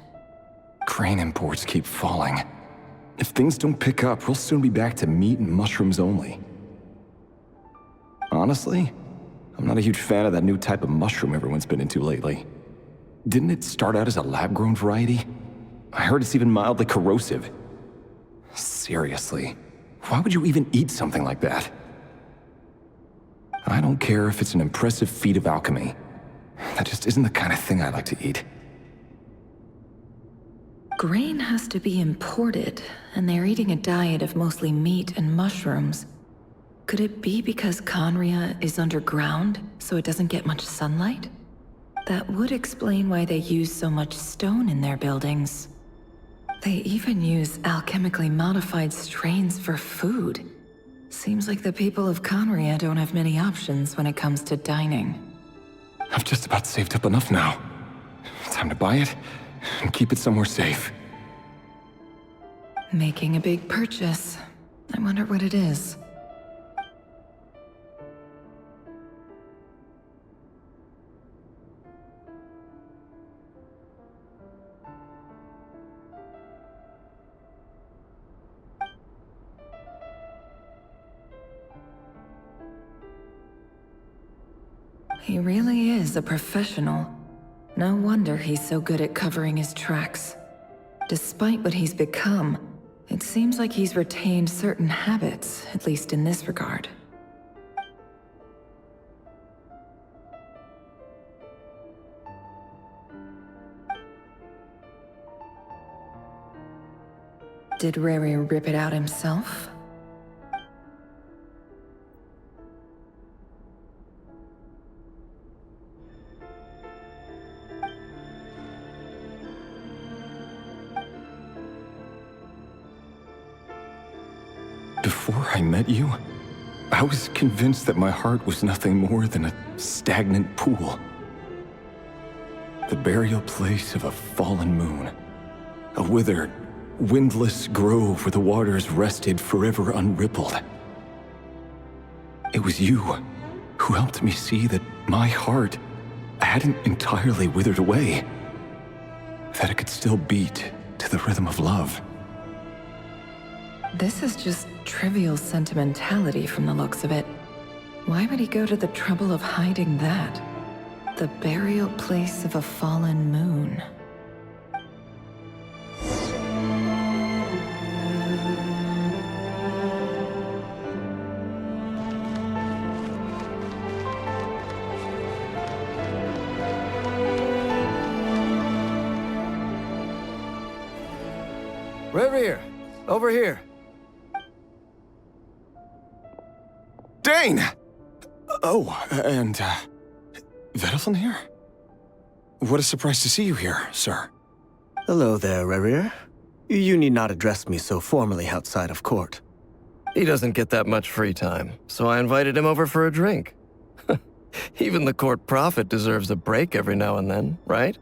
Grain imports keep falling. If things don't pick up, we'll soon be back to meat and mushrooms only. Honestly, I'm not a huge fan of that new type of mushroom everyone's been into lately. Didn't it start out as a lab-grown variety? I heard it's even mildly corrosive. Seriously, why would you even eat something like that? I don't care if it's an impressive feat of alchemy. That just isn't the kind of thing I like to eat. Grain has to be imported, and they're eating a diet of mostly meat and mushrooms. Could it be because Conria is underground, so it doesn't get much sunlight? That would explain why they use so much stone in their buildings. They even use alchemically modified strains for food. Seems like the people of Conria don't have many options when it comes to dining. I've just about saved up enough now. Time to buy it and keep it somewhere safe. Making a big purchase. I wonder what it is. He really is a professional. No wonder he's so good at covering his tracks. Despite what he's become, it seems like he's retained certain habits, at least in this regard. Did Rerir rip it out himself? Before I met you, I was convinced that my heart was nothing more than a stagnant pool. The burial place of a fallen moon. A withered, windless grove where the waters rested forever unrippled. It was you who helped me see that my heart hadn't entirely withered away. That it could still beat to the rhythm of love. This is just trivial sentimentality from the looks of it. Why would he go to the trouble of hiding that? The burial place of a fallen moon. Rerir, over here. Dane! Oh, and, Vediflin here? What a surprise to see you here, sir. Hello there, Rerir. You need not address me so formally outside of court. He doesn't get that much free time, so I invited him over for a drink. Even the court prophet deserves a break every now and then, right?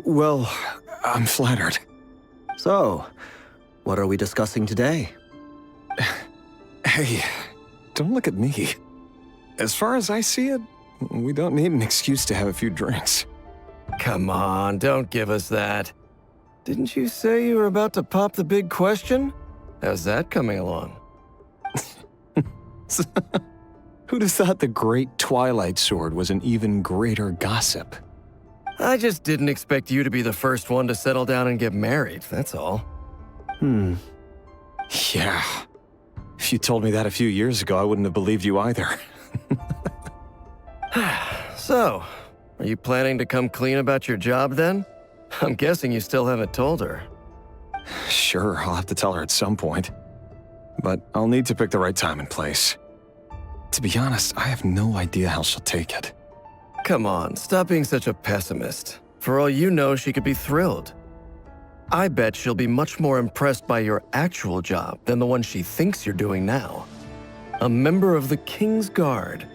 Well, I'm flattered. So, what are we discussing today? Hey, don't look at me. As far as I see it, we don't need an excuse to have a few drinks. Come on, don't give us that. Didn't you say you were about to pop the big question? How's that coming along? Who'd have thought the great Twilight Sword was an even greater gossip? I just didn't expect you to be the first one to settle down and get married, that's all. Yeah. If you told me that a few years ago, I wouldn't have believed you either. So, are you planning to come clean about your job then? I'm guessing you still haven't told her. Sure, I'll have to tell her at some point. But I'll need to pick the right time and place. To be honest, I have no idea how she'll take it. Come on, stop being such a pessimist. For all you know, she could be thrilled. I bet she'll be much more impressed by your actual job than the one she thinks you're doing now. A member of the King's Guard.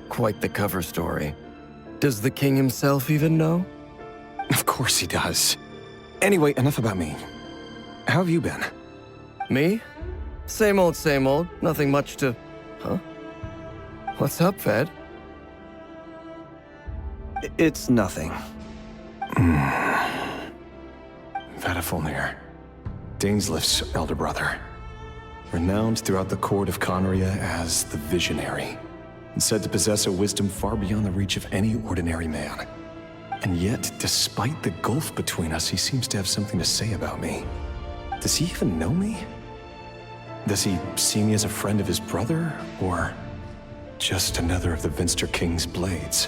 Quite the cover story. Does the king himself even know? Of course he does. Anyway, enough about me. How have you been? Me? Same old, nothing much to... Huh? What's up, Ved? It's nothing. Vediflin, Dainsleif's elder brother. Renowned throughout the court of Conria as the Visionary, and said to possess a wisdom far beyond the reach of any ordinary man. And yet, despite the gulf between us, he seems to have something to say about me. Does he even know me? Does he see me as a friend of his brother, or just another of the Vinster King's blades?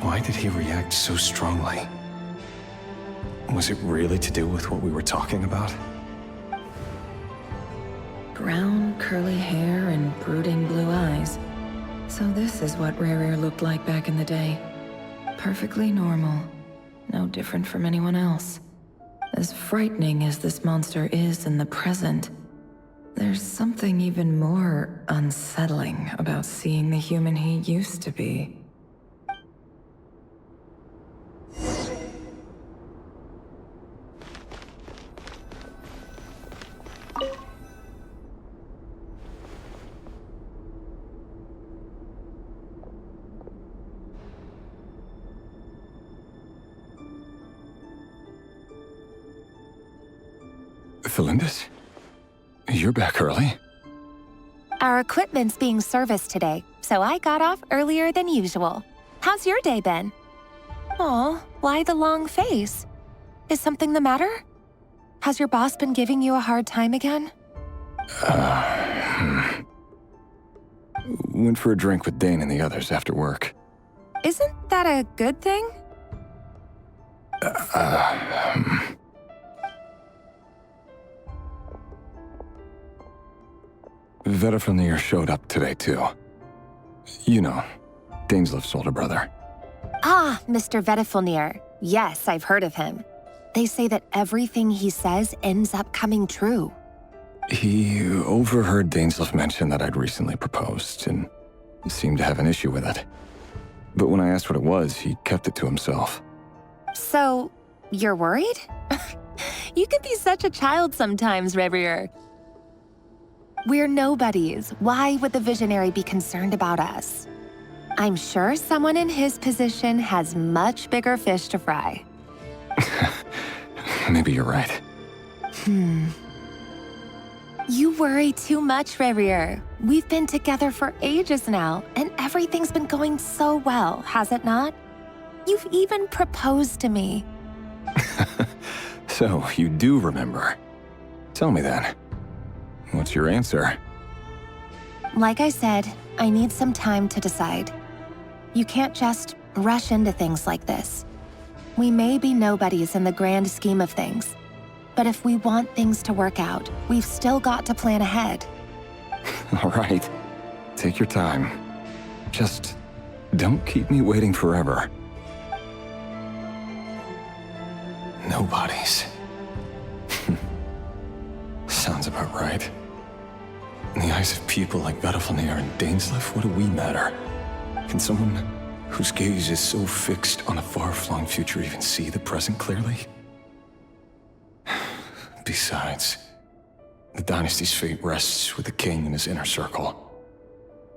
Why did he react so strongly? Was it really to do with what we were talking about? Brown, curly hair and brooding blue eyes. So this is what Rerir looked like back in the day. Perfectly normal. No different from anyone else. As frightening as this monster is in the present, there's something even more unsettling about seeing the human he used to be. Felindis? You're back early? Our equipment's being serviced today, so I got off earlier than usual. How's your day been? Aw, why the long face? Is something the matter? Has your boss been giving you a hard time again? Went for a drink with Dane and the others after work. Isn't that a good thing? Vediflin showed up today, too. You know, Dainsleif's older brother. Ah, Mr. Vediflin. Yes, I've heard of him. They say that everything he says ends up coming true. He overheard Dainsleif mention that I'd recently proposed, and seemed to have an issue with it. But when I asked what it was, he kept it to himself. So, you're worried? You can be such a child sometimes, Rerir. We're nobodies. Why would the Visionary be concerned about us? I'm sure someone in his position has much bigger fish to fry. Maybe you're right. You worry too much, Rerir. We've been together for ages now, and everything's been going so well, has it not? You've even proposed to me. So, you do remember. Tell me then. What's your answer? Like I said, I need some time to decide. You can't just rush into things like this. We may be nobodies in the grand scheme of things, but if we want things to work out, we've still got to plan ahead. All right. Take your time. Just don't keep me waiting forever. Nobodies. Sounds about right. In the eyes of people like Vedalfnir and Dainsleif, what do we matter? Can someone whose gaze is so fixed on a far-flung future even see the present clearly? Besides, the dynasty's fate rests with the king and his inner circle.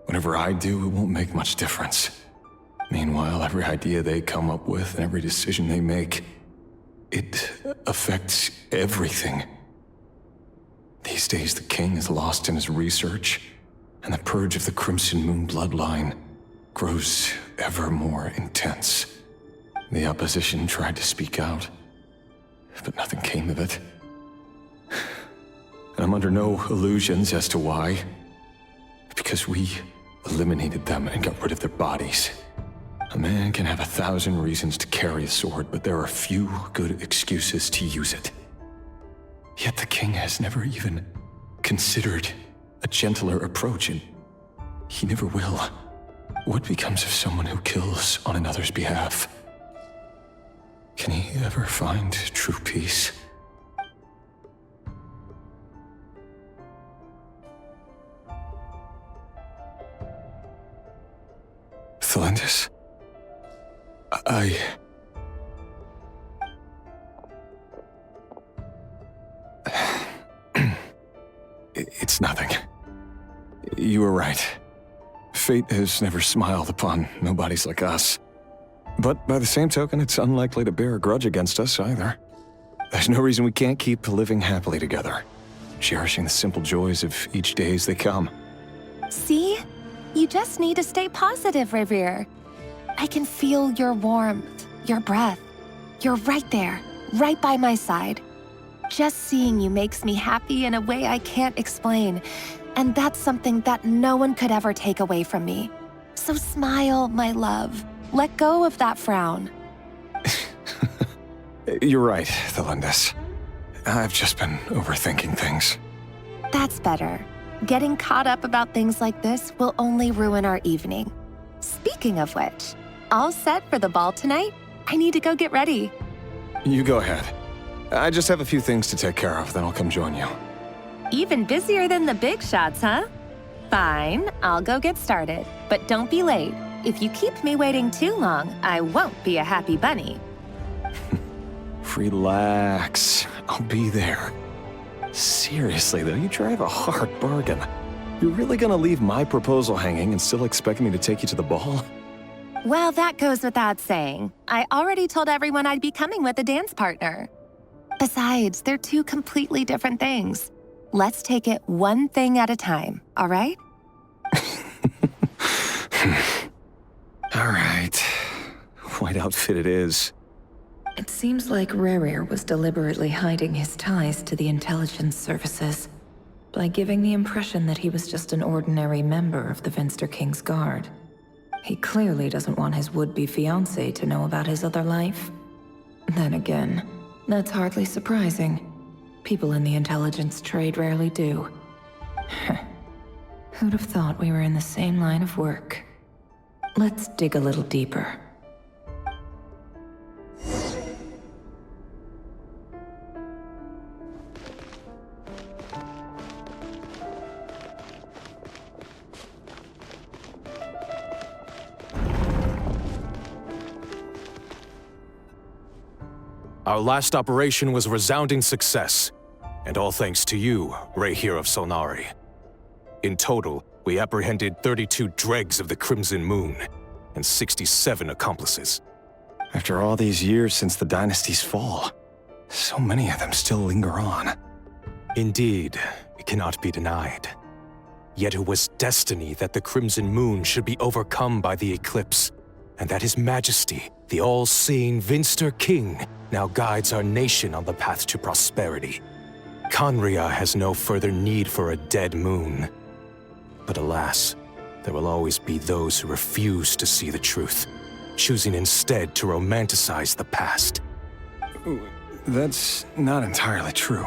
Whatever I do, it won't make much difference. Meanwhile, every idea they come up with and every decision they make, it affects everything. These days, the king is lost in his research, and the purge of the Crimson Moon bloodline grows ever more intense. The opposition tried to speak out, but nothing came of it. And I'm under no illusions as to why. Because we eliminated them and got rid of their bodies. A man can have 1,000 reasons to carry a sword, but there are few good excuses to use it. Yet the king has never even considered a gentler approach, and he never will. What becomes of someone who kills on another's behalf? Can he ever find true peace? Thalendis? It's nothing. You were right. Fate has never smiled upon nobodies like us. But by the same token, it's unlikely to bear a grudge against us either. There's no reason we can't keep living happily together, cherishing the simple joys of each day as they come. See? You just need to stay positive, Rerir. I can feel your warmth, your breath. You're right there, right by my side. Just seeing you makes me happy in a way I can't explain, and that's something that no one could ever take away from me. So smile, my love. Let go of that frown. You're right, Thalendis. I've just been overthinking things. That's better. Getting caught up about things like this will only ruin our evening. Speaking of which, all set for the ball tonight? I need to go get ready. You go ahead. I just have a few things to take care of, then I'll come join you. Even busier than the big shots, huh? Fine, I'll go get started. But don't be late. If you keep me waiting too long, I won't be a happy bunny. Relax. I'll be there. Seriously, though, you drive a hard bargain. You're really gonna leave my proposal hanging and still expect me to take you to the ball? Well, that goes without saying. I already told everyone I'd be coming with a dance partner. Besides, they're two completely different things. Let's take it one thing at a time, all right? All right. White outfit it is. It seems like Rerir was deliberately hiding his ties to the intelligence services by giving the impression that he was just an ordinary member of the Finster King's Guard. He clearly doesn't want his would-be fiancée to know about his other life. Then again, that's hardly surprising. People in the intelligence trade rarely do. Who'd have thought we were in the same line of work? Let's dig a little deeper. Our last operation was a resounding success, and all thanks to you, Rerir of Solnari. In total, we apprehended 32 dregs of the Crimson Moon, and 67 accomplices. After all these years since the dynasty's fall, so many of them still linger on. Indeed, it cannot be denied. Yet it was destiny that the Crimson Moon should be overcome by the eclipse, and that His Majesty, the all-seeing Vinster King, now guides our nation on the path to prosperity. Conria has no further need for a dead moon. But alas, there will always be those who refuse to see the truth, choosing instead to romanticize the past. That's not entirely true.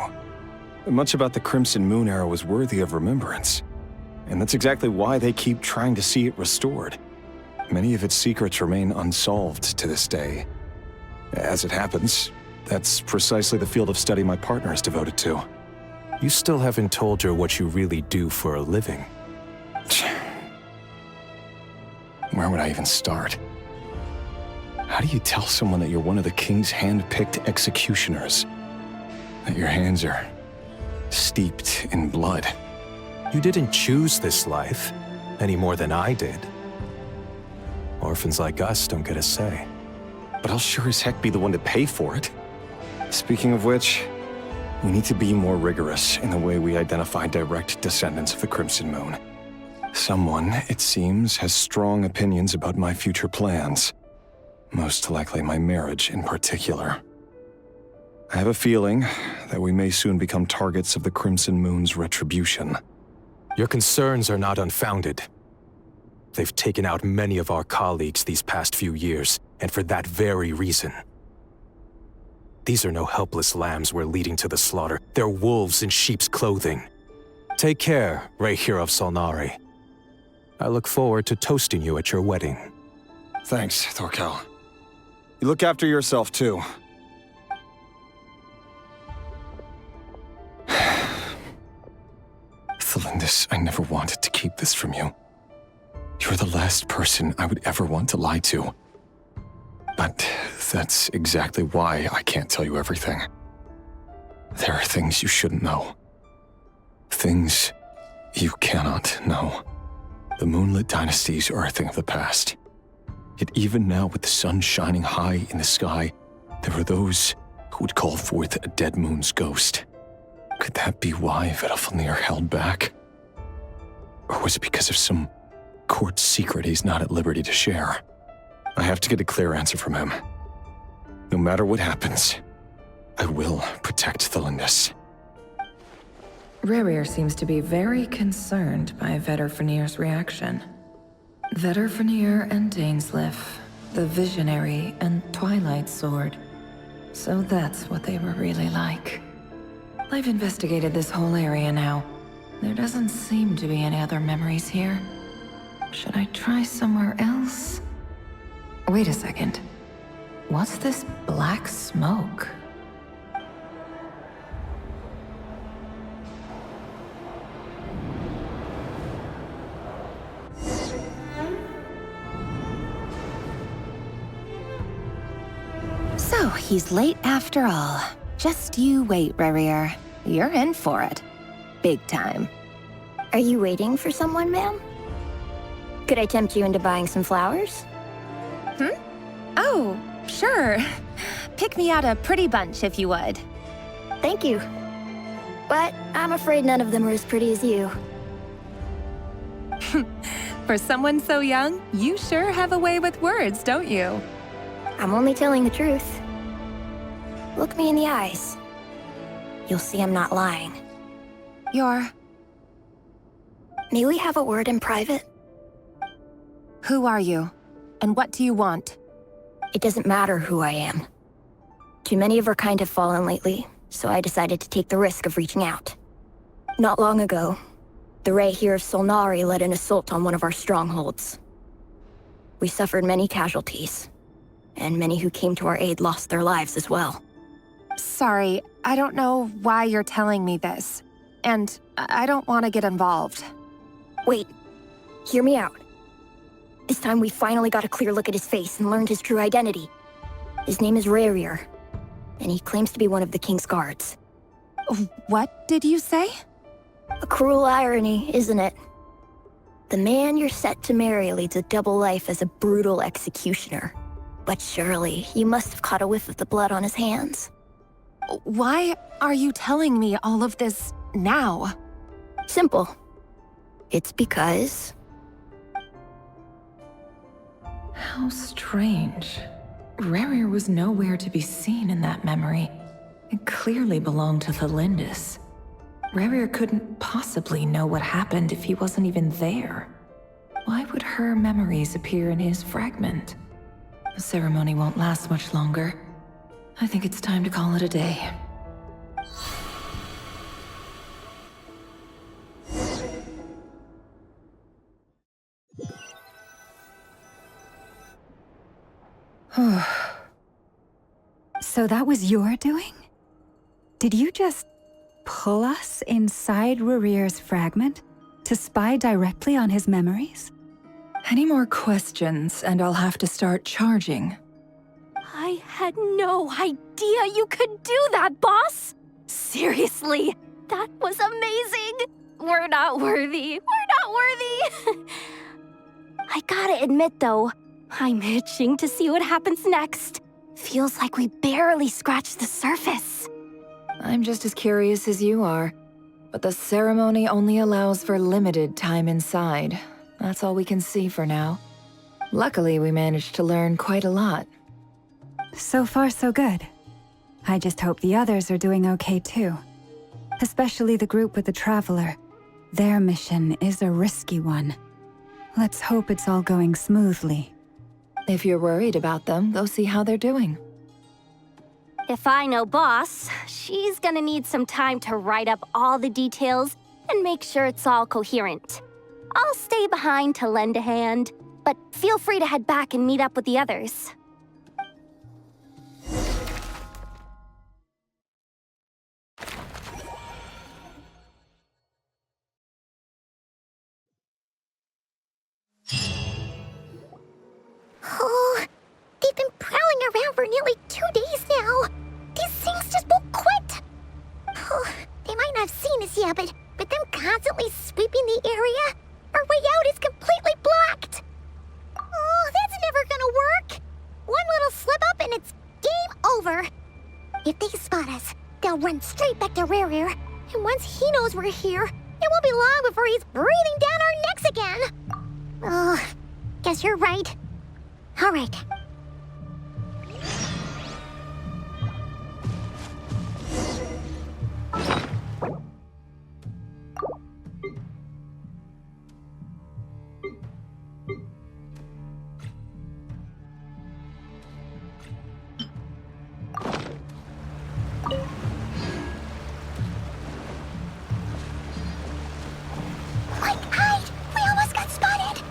Much about the Crimson Moon era was worthy of remembrance. And that's exactly why they keep trying to see it restored. Many of its secrets remain unsolved to this day. As it happens, that's precisely the field of study my partner is devoted to. You still haven't told her what you really do for a living. Where would I even start? How do you tell someone that you're one of the king's hand-picked executioners? That your hands are steeped in blood? You didn't choose this life, any more than I did. Orphans like us don't get a say. But I'll sure as heck be the one to pay for it. Speaking of which, we need to be more rigorous in the way we identify direct descendants of the Crimson Moon. Someone, it seems, has strong opinions about my future plans. Most likely my marriage in particular. I have a feeling that we may soon become targets of the Crimson Moon's retribution. Your concerns are not unfounded. They've taken out many of our colleagues these past few years, and for that very reason. These are no helpless lambs we're leading to the slaughter. They're wolves in sheep's clothing. Take care, Rerir of Solnari. I look forward to toasting you at your wedding. Thanks, Thorkel. You look after yourself, too. Thelindis, I never wanted to keep this from you. You're the last person I would ever want to lie to. But that's exactly why I can't tell you everything. There are things you shouldn't know. Things you cannot know. The moonlit dynasties are a thing of the past. Yet even now, with the sun shining high in the sky, there are those who would call forth a dead moon's ghost. Could that be why Vedalfnir held back? Or was it because of some court secret he's not at liberty to share? I have to get a clear answer from him. No matter what happens, I will protect Thelindis. Rerir seems to be very concerned by Vedalfnir's reaction. Vedalfnir and Dainsleif, the Visionary and Twilight Sword. So that's what they were really like. I've investigated this whole area now. There doesn't seem to be any other memories here. Should I try somewhere else? Wait a second. What's this black smoke? So, he's late after all. Just you wait, Rerir. You're in for it. Big time. Are you waiting for someone, ma'am? Could I tempt you into buying some flowers? Oh, sure. Pick me out a pretty bunch if you would. Thank you. But I'm afraid none of them are as pretty as you. For someone so young, you sure have a way with words, don't you? I'm only telling the truth. Look me in the eyes. You'll see I'm not lying. May we have a word in private? Who are you? And what do you want? It doesn't matter who I am. Too many of our kind have fallen lately, so I decided to take the risk of reaching out. Not long ago, the Rerir of Solnari led an assault on one of our strongholds. We suffered many casualties, and many who came to our aid lost their lives as well. Sorry, I don't know why you're telling me this, and I don't want to get involved. Wait, hear me out. This time we finally got a clear look at his face and learned his true identity. His name is Rerir, and he claims to be one of the King's guards. What did you say? A cruel irony, isn't it? The man you're set to marry leads a double life as a brutal executioner. But surely, you must have caught a whiff of the blood on his hands. Why are you telling me all of this now? Simple. It's because... How strange. Rerir was nowhere to be seen in that memory. It clearly belonged to the Lindis. Rerir couldn't possibly know what happened if he wasn't even there. Why would her memories appear in his fragment? The ceremony won't last much longer. I think it's time to call it a day. So that was your doing? Did you just pull us inside Rerir's fragment to spy directly on his memories? Any more questions, and I'll have to start charging. I had no idea you could do that, boss! Seriously, that was amazing! We're not worthy. We're not worthy! I gotta admit, though, I'm itching to see what happens next. Feels like we barely scratched the surface. I'm just as curious as you are, but the ceremony only allows for limited time inside. That's all we can see for now. Luckily, we managed to learn quite a lot. So far, so good. I just hope the others are doing okay too. Especially the group with the Traveler. Their mission is a risky one. Let's hope it's all going smoothly. If you're worried about them, go see how they're doing. If I know Boss, she's gonna need some time to write up all the details and make sure it's all coherent. I'll stay behind to lend a hand, but feel free to head back and meet up with the others. Oh, they've been prowling around for nearly 2 days now. These things just won't quit. Oh, they might not have seen us yet, but them constantly sweeping the area, our way out is completely blocked. Oh, that's never gonna work. One little slip up and it's game over. If they spot us, they'll run straight back to Rerir. And once he knows we're here, it won't be long before he's breathing down our necks again. Oh, guess you're right. All right. Quick, hide! We almost got spotted!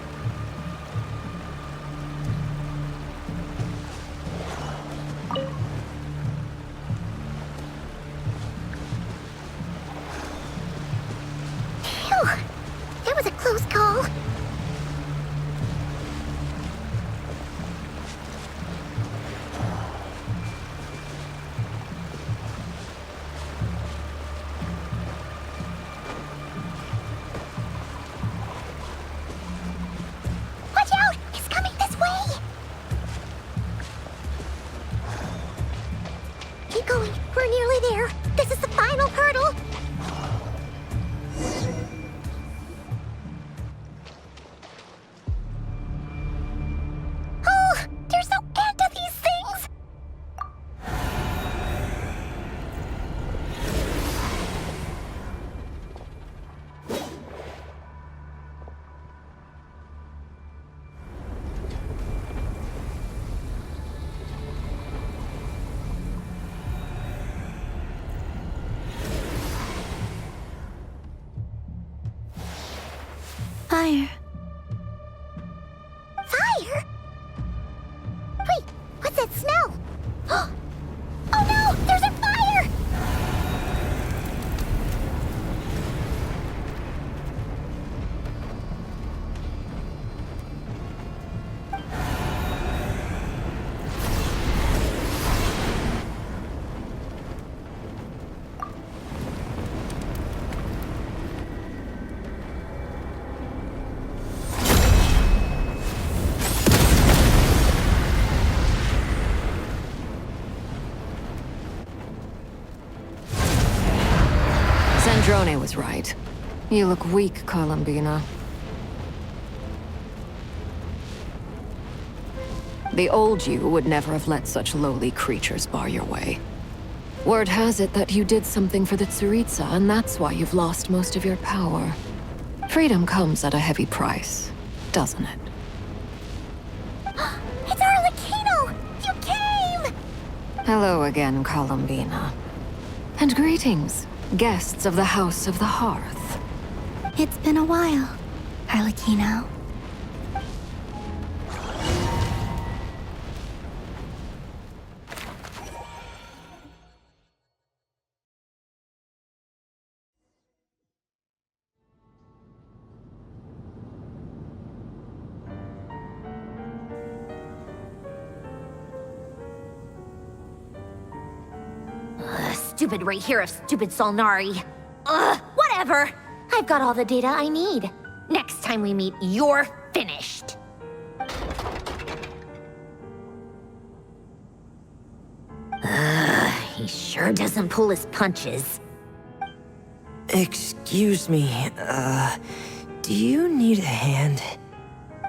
right. You look weak, Columbina. The old you would never have let such lowly creatures bar your way. Word has it that you did something for the Tsaritsa, and that's why you've lost most of your power. Freedom comes at a heavy price, doesn't it? It's Arlecchino! You came! Hello again, Columbina. And greetings, guests of the House of the Hearth. It's been a while, Arlecchino. Stupid Rerir of stupid Solnari. Ugh, whatever. I've got all the data I need. Next time we meet, you're finished. He sure doesn't pull his punches. Excuse me, do you need a hand?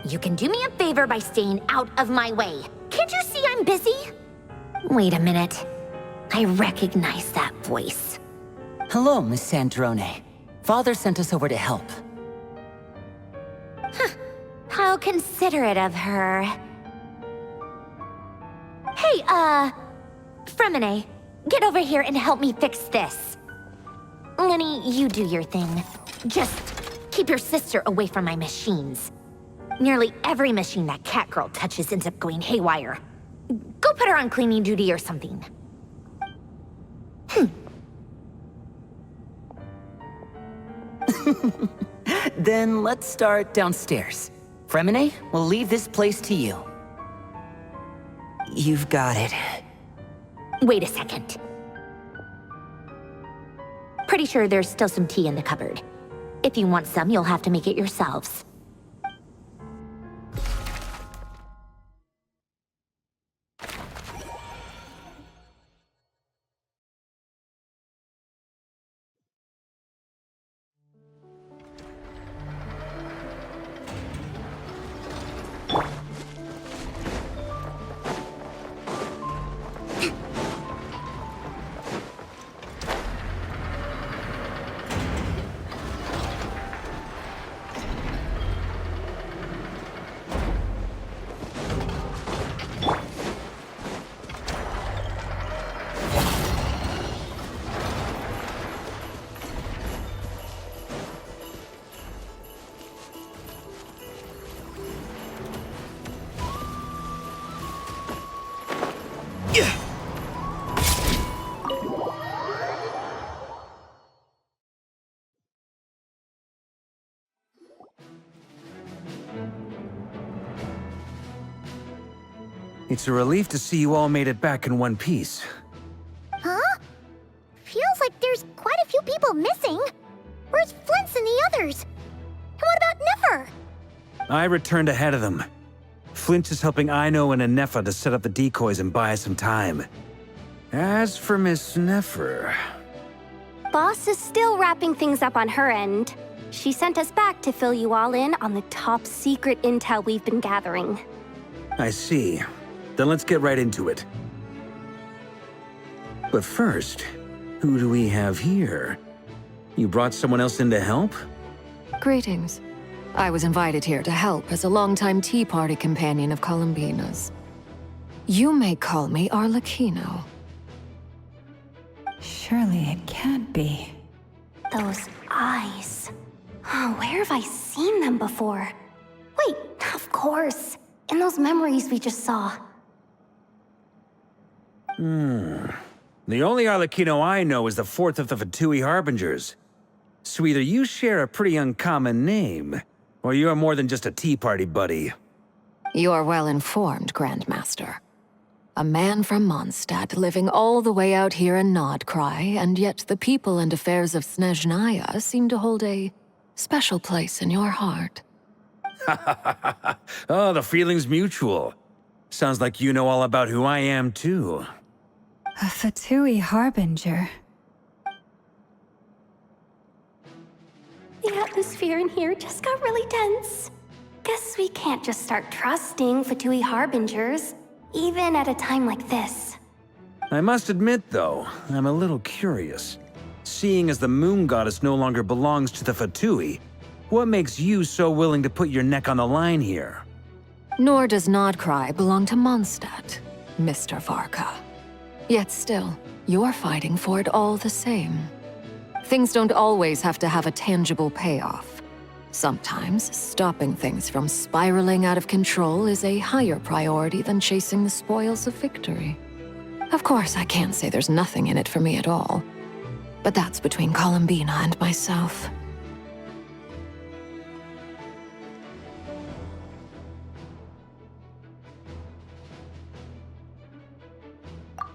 You can do me a favor by staying out of my way. Can't you see I'm busy? Wait a minute. I recognize that voice. Hello, Miss Sandrone. Father sent us over to help. Huh. How considerate of her. Hey, Fremine, get over here and help me fix this. Lenny, you do your thing. Just keep your sister away from my machines. Nearly every machine that cat girl touches ends up going haywire. Go put her on cleaning duty or something. Then let's start downstairs. Fremine, we'll leave this place to you. You've got it. Wait a second. Pretty sure there's still some tea in the cupboard. If you want some, you'll have to make it yourselves. It's a relief to see you all made it back in one piece. Huh? Feels like there's quite a few people missing. Where's Flint's and the others? And what about Nefer? I returned ahead of them. Flint is helping Aino and Anefa to set up the decoys and buy us some time. As for Miss Nefer... Boss is still wrapping things up on her end. She sent us back to fill you all in on the top secret intel we've been gathering. I see. Then let's get right into it. But first, who do we have here? You brought someone else in to help? Greetings. I was invited here to help as a longtime Tea Party companion of Columbina's. You may call me Arlecchino. Surely it can't be. Those eyes. Oh, where have I seen them before? Wait, of course. In those memories we just saw. The only Arlecchino I know is the fourth of the Fatui Harbingers. So either you share a pretty uncommon name, or you're more than just a Tea Party buddy. You are well informed, Grandmaster. A man from Mondstadt living all the way out here in Nodcry, and yet the people and affairs of Snezhnaya seem to hold a special place in your heart. Oh, the feeling's mutual. Sounds like you know all about who I am, too. A Fatui Harbinger. atmosphere in here just got really tense. Guess we can't just start trusting Fatui Harbingers, even at a time like this. I must admit, though, I'm a little curious. Seeing as the moon goddess no longer belongs to the Fatui, what makes you so willing to put your neck on the line here? Nor does Nodcry belong to Mondstadt, Mr. Varka. Yet still, you're fighting for it all the same. Things don't always have to have a tangible payoff. Sometimes, stopping things from spiraling out of control is a higher priority than chasing the spoils of victory. Of course, I can't say there's nothing in it for me at all. But that's between Columbina and myself.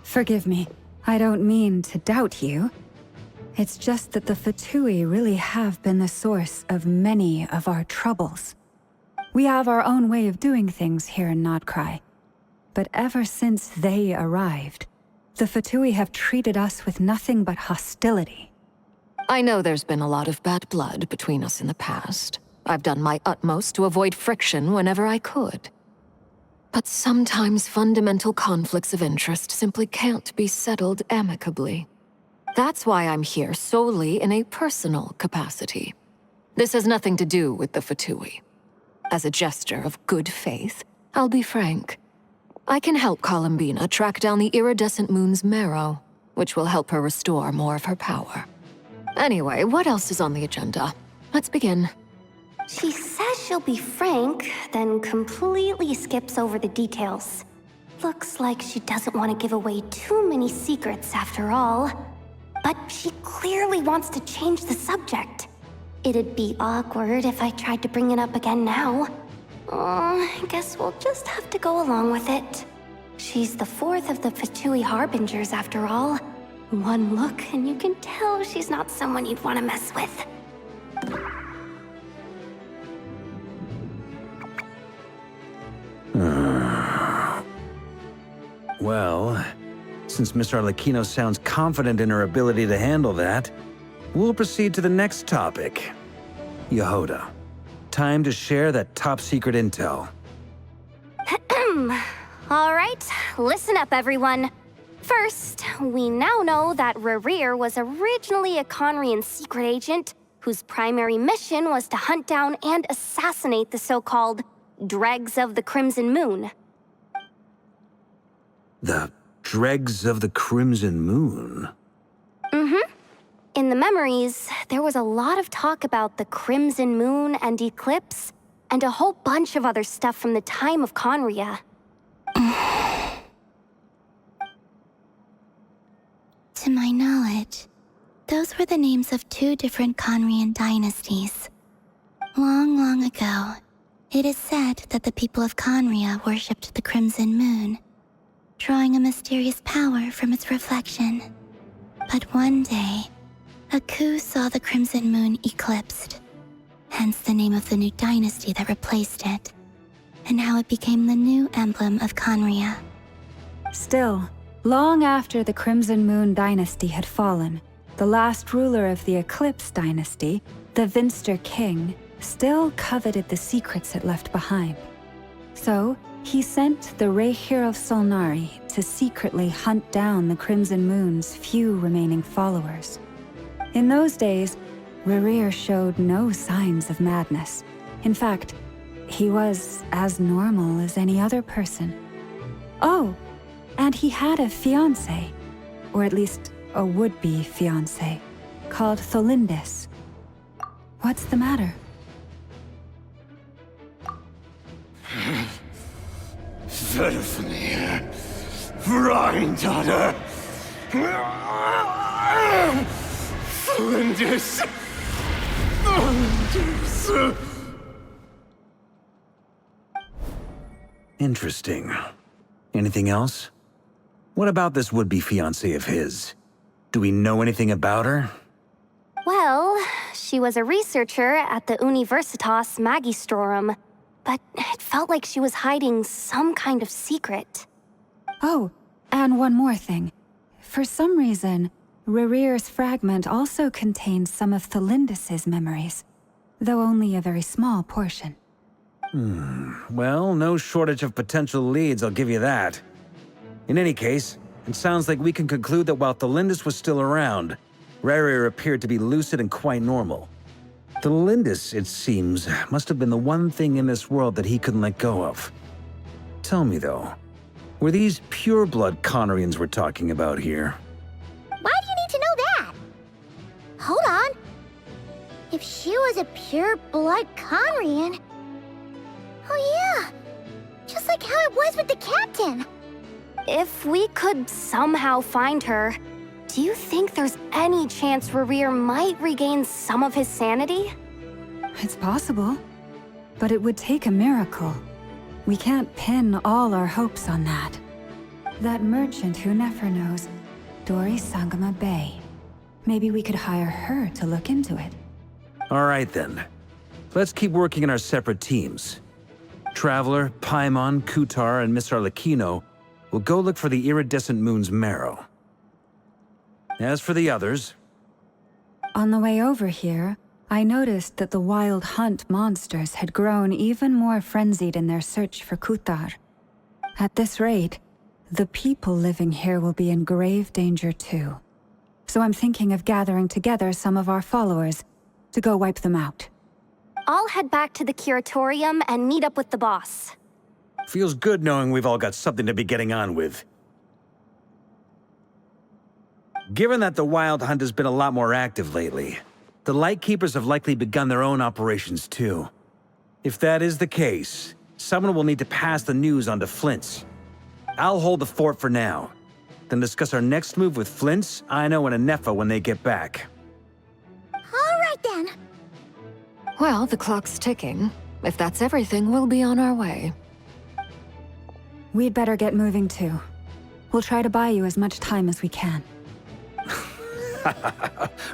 Forgive me. I don't mean to doubt you. It's just that the Fatui really have been the source of many of our troubles. We have our own way of doing things here in Nodcry. But ever since they arrived, the Fatui have treated us with nothing but hostility. I know there's been a lot of bad blood between us in the past. I've done my utmost to avoid friction whenever I could. But sometimes fundamental conflicts of interest simply can't be settled amicably. That's why I'm here solely in a personal capacity. This has nothing to do with the Fatui. As a gesture of good faith, I'll be frank. I can help Columbina track down the iridescent moon's marrow, which will help her restore more of her power. Anyway, what else is on the agenda? Let's begin. She says she'll be frank, then completely skips over the details. Looks like she doesn't want to give away too many secrets after all. But she clearly wants to change the subject. It'd be awkward if I tried to bring it up again now. I guess we'll just have to go along with it. She's the fourth of the Fatui Harbingers after all. One look and you can tell she's not someone you'd want to mess with. Well, since Miss Arlecchino sounds confident in her ability to handle that, we'll proceed to the next topic. Yehoda, time to share that top-secret intel. All right, listen up, everyone. First, we now know that Rerir was originally a Conrian secret agent whose primary mission was to hunt down and assassinate the so-called Dregs of the Crimson Moon. The Dregs of the Crimson Moon? Mm-hmm. In the memories, there was a lot of talk about the Crimson Moon and Eclipse, and a whole bunch of other stuff from the time of Conria. To my knowledge, those were the names of two different Conrian dynasties. Long, long ago, it is said that the people of Conria worshipped the Crimson Moon, drawing a mysterious power from its reflection. But one day, a coup saw the Crimson Moon eclipsed, hence the name of the new dynasty that replaced it, and how it became the new emblem of Conria. Still, long after the Crimson Moon dynasty had fallen, the last ruler of the Eclipse dynasty, the Vinster King, still coveted the secrets it left behind. So, he sent the Rerir of Solnari to secretly hunt down the Crimson Moon's few remaining followers. In those days, Rerir showed no signs of madness. In fact, he was as normal as any other person. Oh, and he had a fiancé, or at least a would-be fiancé, called Tholindis. What's the matter? Verfnir, Freindaughter, Tholindis. Interesting. Anything else? What about this would-be fiancé of his? Do we know anything about her? Well, she was a researcher at the Universitas Magistrorum, but it felt like she was hiding some kind of secret. Oh, and one more thing. For some reason, Rerir's fragment also contains some of Tholindis' memories. though only a very small portion. Well, no shortage of potential leads, I'll give you that. In any case, it sounds like we can conclude that while Thelindis was still around, Rerir appeared to be lucid and quite normal. Thelindis, it seems, must have been the one thing in this world that he couldn't let go of. Tell me, though, were these pure-blood Conorians we're talking about here? Why do you need to know that? Hold on. If she was a pure-blood Conorian... Oh yeah, just like how it was with the captain. If we could somehow find her, do you think there's any chance Rerir might regain some of his sanity? It's possible, but it would take a miracle. We can't pin all our hopes on that. That merchant who Nefer knows, Dori Sangama Bay. Maybe we could hire her to look into it. All right, then. Let's keep working in our separate teams. Traveler, Paimon, Kutar, and Miss Arlecchino will go look for the iridescent moon's marrow. As for the others... On the way over here, I noticed that the wild hunt monsters had grown even more frenzied in their search for Kutar. At this rate, the people living here will be in grave danger too. So I'm thinking of gathering together some of our followers to go wipe them out. I'll head back to the curatorium and meet up with the boss. Feels good knowing we've all got something to be getting on with. Given that the Wild Hunt has been a lot more active lately, the Lightkeepers have likely begun their own operations too. If that is the case, someone will need to pass the news on to Flint's. I'll hold the fort for now, then discuss our next move with Flint's, Aino, and Anefa when they get back. All right then. Well, the clock's ticking. If that's everything, we'll be on our way. We'd better get moving too. We'll try to buy you as much time as we can.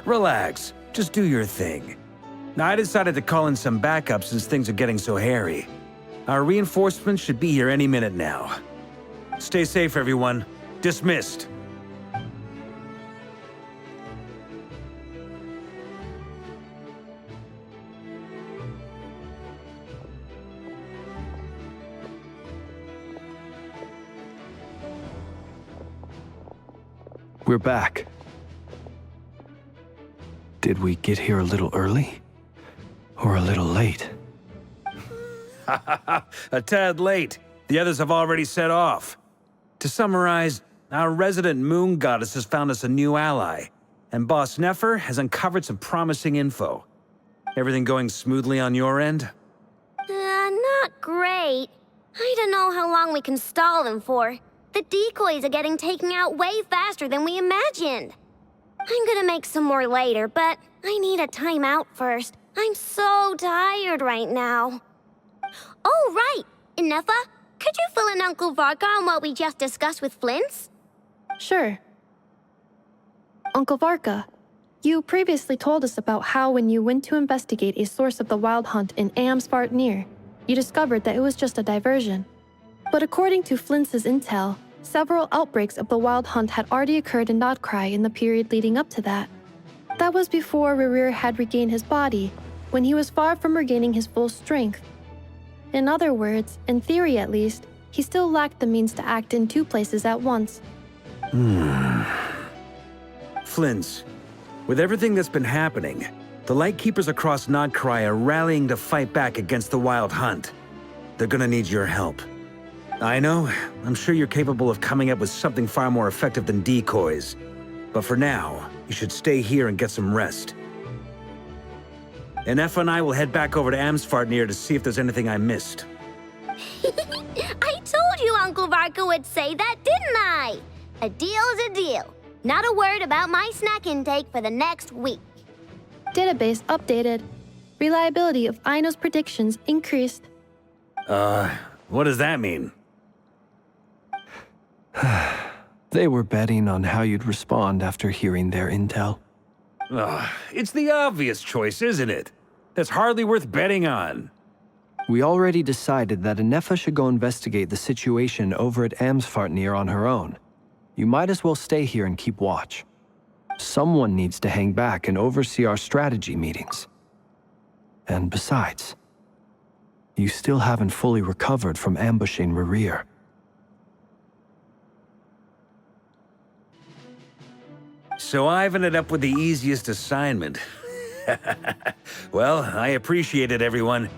Relax. Just do your thing. Now, I decided to call in some backup since things are getting so hairy. Our reinforcements should be here any minute now. Stay safe, everyone. Dismissed. We're back. Did we get here a little early? Or a little late? A tad late. The others have already set off. To summarize, our resident moon goddess has found us a new ally, and Boss Nefer has uncovered some promising info. Everything going smoothly on your end? Not great. I don't know how long we can stall them for. The decoys are getting taken out way faster than we imagined. I'm gonna make some more later, but I need a timeout first. I'm so tired right now. Oh, right! Inefa, could you fill in Uncle Varka on what we just discussed with Flint's? Sure. Uncle Varka, you previously told us about how when you went to investigate a source of the Wild Hunt in Amsvartnir, you discovered that it was just a diversion. But according to Flint's intel, several outbreaks of the Wild Hunt had already occurred in danhq in the period leading up to that. That was before Rerir had regained his body, when he was far from regaining his full strength. In other words, in theory at least, he still lacked the means to act in two places at once. Flint's, with everything that's been happening, the Lightkeepers across danhq are rallying to fight back against the Wild Hunt. They're gonna need your help. I know, I'm sure you're capable of coming up with something far more effective than decoys. But for now, you should stay here and get some rest. Anefa and I will head back over to Amsvartnir to see if there's anything I missed. I told you Uncle Varka would say that, didn't I? A deal's a deal. Not a word about my snack intake for the next week. Database updated. Reliability of Aino's predictions increased. What does that mean? They were betting on how you'd respond after hearing their intel. It's the obvious choice, isn't it? That's hardly worth betting on. We already decided that Anefa should go investigate the situation over at Amsvartnir on her own. You might as well stay here and keep watch. Someone needs to hang back and oversee our strategy meetings. And besides, you still haven't fully recovered from ambushing Rerir. So I've ended up with the easiest assignment. Well, I appreciate it, everyone.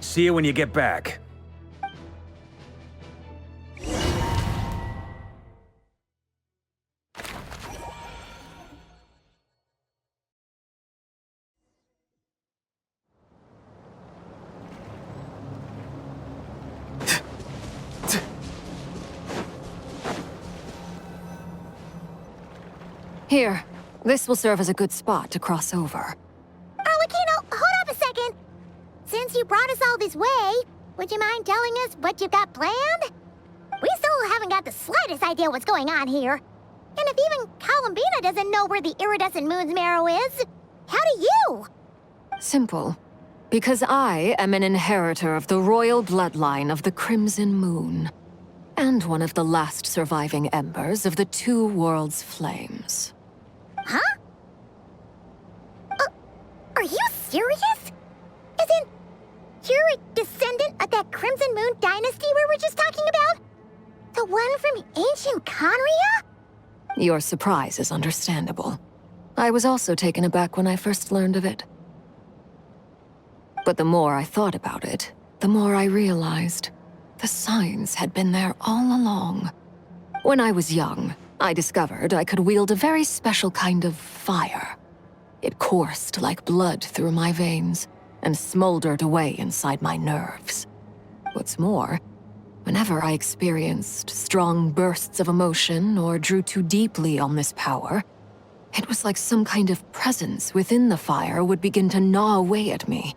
See you when you get back. Here, this will serve as a good spot to cross over. Arlecchino, hold up a second. Since you brought us all this way, would you mind telling us what you've got planned? We still haven't got the slightest idea what's going on here. And if even Columbina doesn't know where the iridescent moon's marrow is, how do you? Simple. Because I am an inheritor of the royal bloodline of the Crimson Moon, and one of the last surviving embers of the Two Worlds' flames. Huh? Are you serious? As in, you're a descendant of that Crimson Moon dynasty we were just talking about? The one from ancient Conria? Your surprise is understandable. I was also taken aback when I first learned of it. But the more I thought about it, the more I realized the signs had been there all along. When I was young, I discovered I could wield a very special kind of fire. It coursed like blood through my veins and smoldered away inside my nerves. What's more, whenever I experienced strong bursts of emotion or drew too deeply on this power, it was like some kind of presence within the fire would begin to gnaw away at me,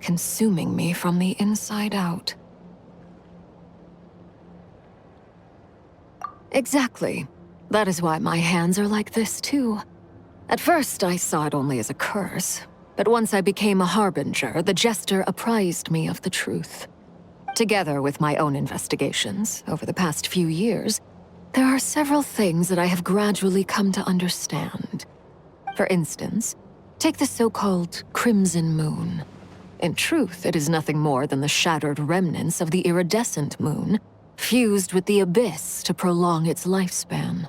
consuming me from the inside out. Exactly. That is why my hands are like this, too. At first, I saw it only as a curse, but once I became a harbinger, the jester apprised me of the truth. Together with my own investigations, over the past few years, there are several things that I have gradually come to understand. For instance, take the so-called Crimson Moon. In truth, it is nothing more than the shattered remnants of the iridescent moon, fused with the abyss to prolong its lifespan.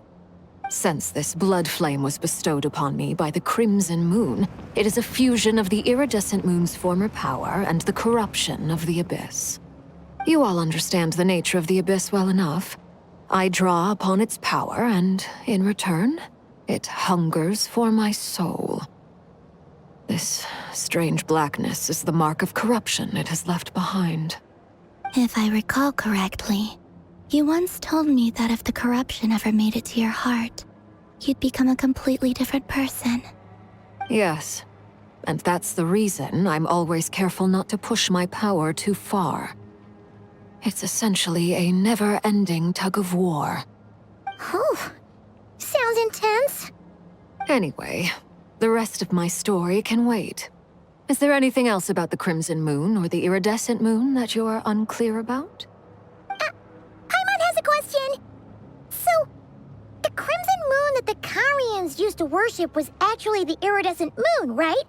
Since this blood flame was bestowed upon me by the Crimson Moon, it is a fusion of the iridescent moon's former power and the corruption of the abyss. You all understand the nature of the abyss well enough. I draw upon its power, and in return, it hungers for my soul. This strange blackness is the mark of corruption it has left behind. If I recall correctly, you once told me that if the corruption ever made it to your heart, you'd become a completely different person. Yes, and that's the reason I'm always careful not to push my power too far. It's essentially a never-ending tug-of-war. Whew. Sounds intense. Anyway, the rest of my story can wait. Is there anything else about the Crimson Moon or the Iridescent Moon that you're unclear about? Paimon has a question. So, the Crimson Moon that the Carians used to worship was actually the Iridescent Moon, right?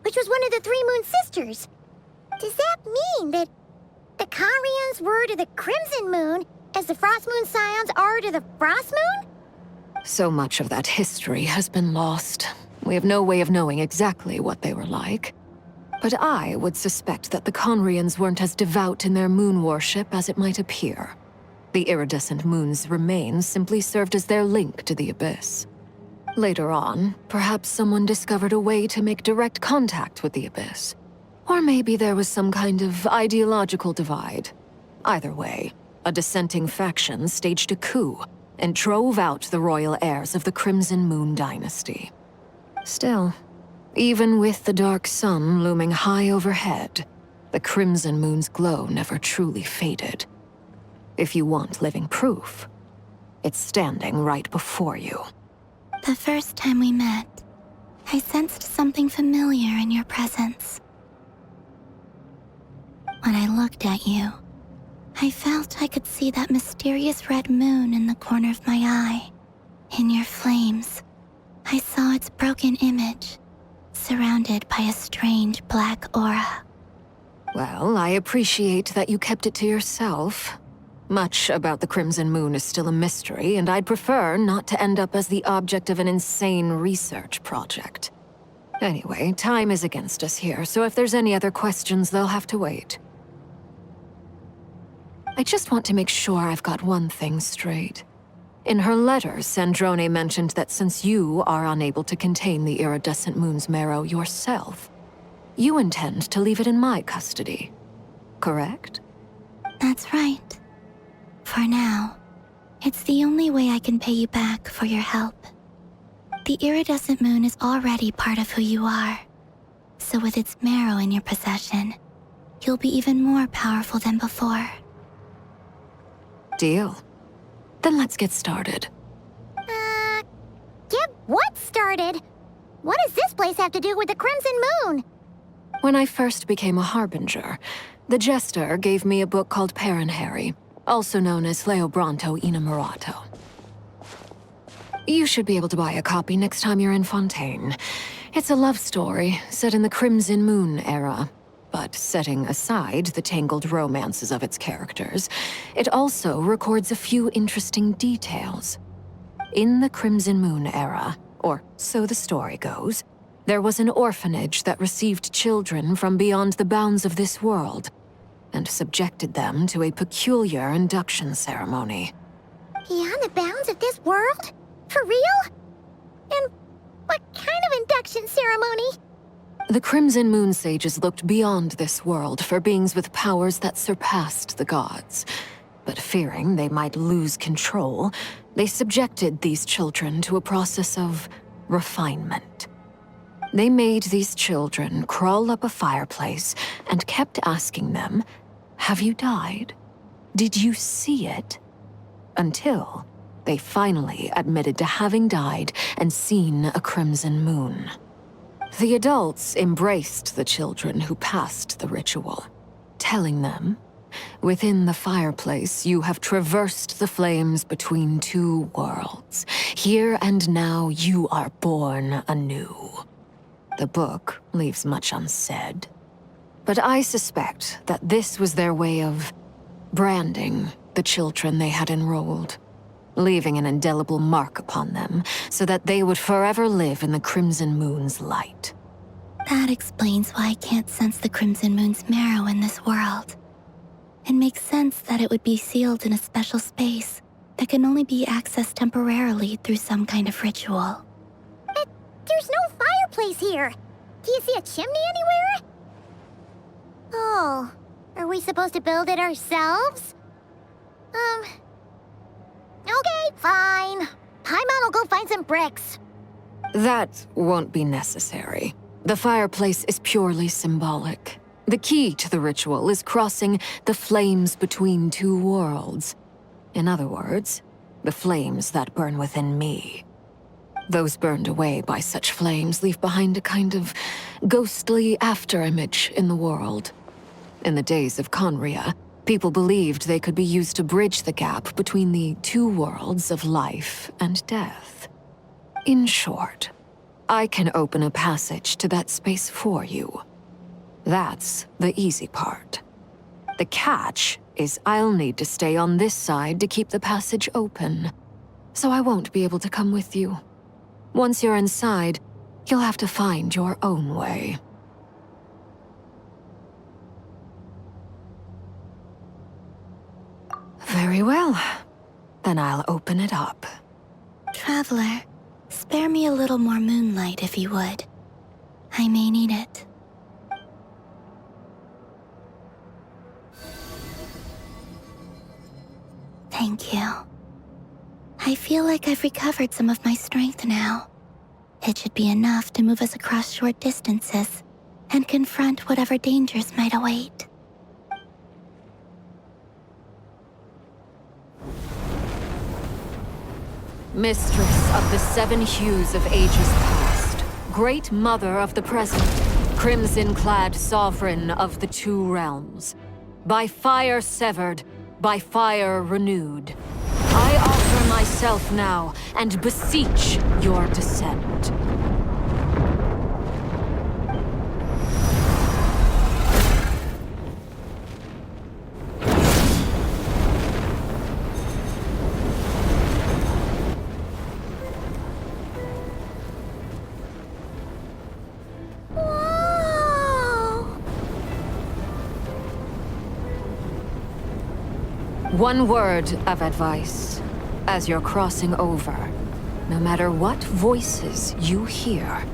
Which was one of the three Moon Sisters. Does that mean that the Carians were to the Crimson Moon as the Frost Moon Scions are to the Frost Moon? So much of that history has been lost. We have no way of knowing exactly what they were like. But I would suspect that the Conrians weren't as devout in their moon worship as it might appear. The iridescent moon's remains simply served as their link to the abyss. Later on, perhaps someone discovered a way to make direct contact with the abyss. Or maybe there was some kind of ideological divide. Either way, a dissenting faction staged a coup and drove out the royal heirs of the Crimson Moon dynasty. Still, even with the dark sun looming high overhead, the Crimson Moon's glow never truly faded. If you want living proof, it's standing right before you. The first time we met, I sensed something familiar in your presence. When I looked at you, I felt I could see that mysterious red moon in the corner of my eye. In your flames, I saw its broken image, surrounded by a strange black aura. Well, I appreciate that you kept it to yourself. Much about the Crimson Moon is still a mystery, and I'd prefer not to end up as the object of an insane research project. Anyway, time is against us here, so if there's any other questions, they'll have to wait. I just want to make sure I've got one thing straight. In her letter, Sandrone mentioned that since you are unable to contain the iridescent moon's marrow yourself, you intend to leave it in my custody, correct? That's right. For now, it's the only way I can pay you back for your help. The iridescent moon is already part of who you are, so with its marrow in your possession, you'll be even more powerful than before. Deal. Then let's get started. Get what started? What does this place have to do with the Crimson Moon? When I first became a Harbinger, the Jester gave me a book called Paranhari, also known as Leobranto Inamorato. You should be able to buy a copy next time you're in Fontaine. It's a love story set in the Crimson Moon era, but setting aside the tangled romances of its characters, it also records a few interesting details. In the Crimson Moon era, or so the story goes, there was an orphanage that received children from beyond the bounds of this world, and subjected them to a peculiar induction ceremony. Beyond the bounds of this world? For real? And what kind of induction ceremony? The Crimson Moon sages looked beyond this world for beings with powers that surpassed the gods. But fearing they might lose control, they subjected these children to a process of refinement. They made these children crawl up a fireplace and kept asking them, "Have you died? Did you see it?" Until they finally admitted to having died and seen a crimson moon. The adults embraced the children who passed the ritual, telling them, "Within the fireplace, you have traversed the flames between two worlds. Here and now, you are born anew." The book leaves much unsaid, but I suspect that this was their way of branding the children they had enrolled, leaving an indelible mark upon them so that they would forever live in the Crimson Moon's light. That explains why I can't sense the Crimson Moon's marrow in this world. It makes sense that it would be sealed in a special space that can only be accessed temporarily through some kind of ritual. But there's no fireplace here. Do you see a chimney anywhere? Oh, are we supposed to build it ourselves? Okay, fine. Paimon will go find some bricks. That won't be necessary. The fireplace is purely symbolic. The key to the ritual is crossing the flames between two worlds. In other words, the flames that burn within me. Those burned away by such flames leave behind a kind of ghostly afterimage in the world. In the days of Conria, people believed they could be used to bridge the gap between the two worlds of life and death. In short, I can open a passage to that space for you. That's the easy part. The catch is I'll need to stay on this side to keep the passage open, so I won't be able to come with you. Once you're inside, you'll have to find your own way. Very well. Then I'll open it up. Traveler, spare me a little more moonlight if you would. I may need it. Thank you. I feel like I've recovered some of my strength now. It should be enough to move us across short distances and confront whatever dangers might await. Mistress of the seven hues of ages past, great mother of the present, crimson-clad sovereign of the two realms, by fire severed, by fire renewed, I offer myself now and beseech your descent. One word of advice. As you're crossing over, no matter what voices you hear,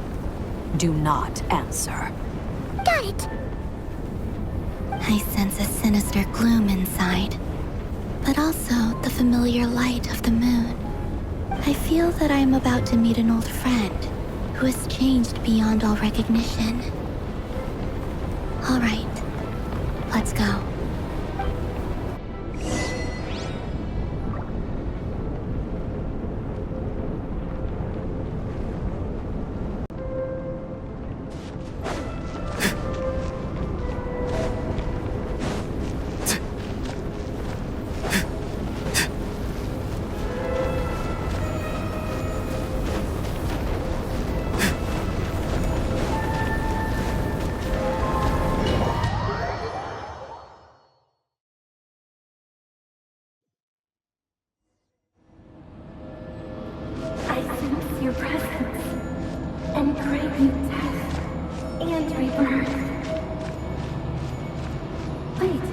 do not answer. Got it. I sense a sinister gloom inside, but also the familiar light of the moon. I feel that I am about to meet an old friend who has changed beyond all recognition. All right, let's go. I sense your presence and crave you death and rebirth. Wait,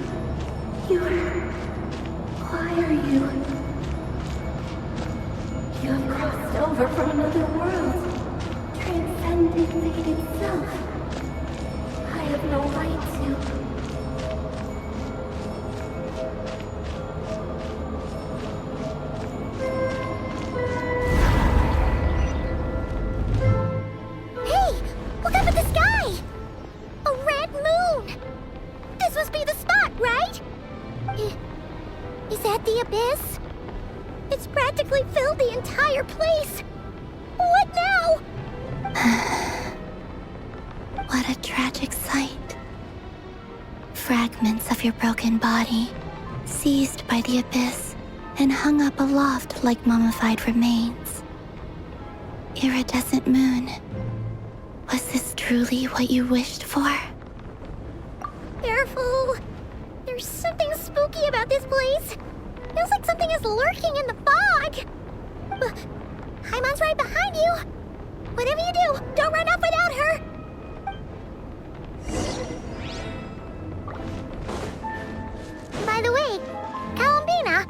why are you? You have crossed over from another world, transcended fate itself. I have no right to. The abyss? It's practically filled the entire place. What now? What a tragic sight. Fragments of your broken body, seized by the abyss and hung up aloft like mummified remains. Iridescent moon, was this truly what you wished for? Careful. There's something spooky about this place. Feels like something is lurking in the fog. Paimon's right behind you. Whatever you do, don't run off without her. By the way, Columbina,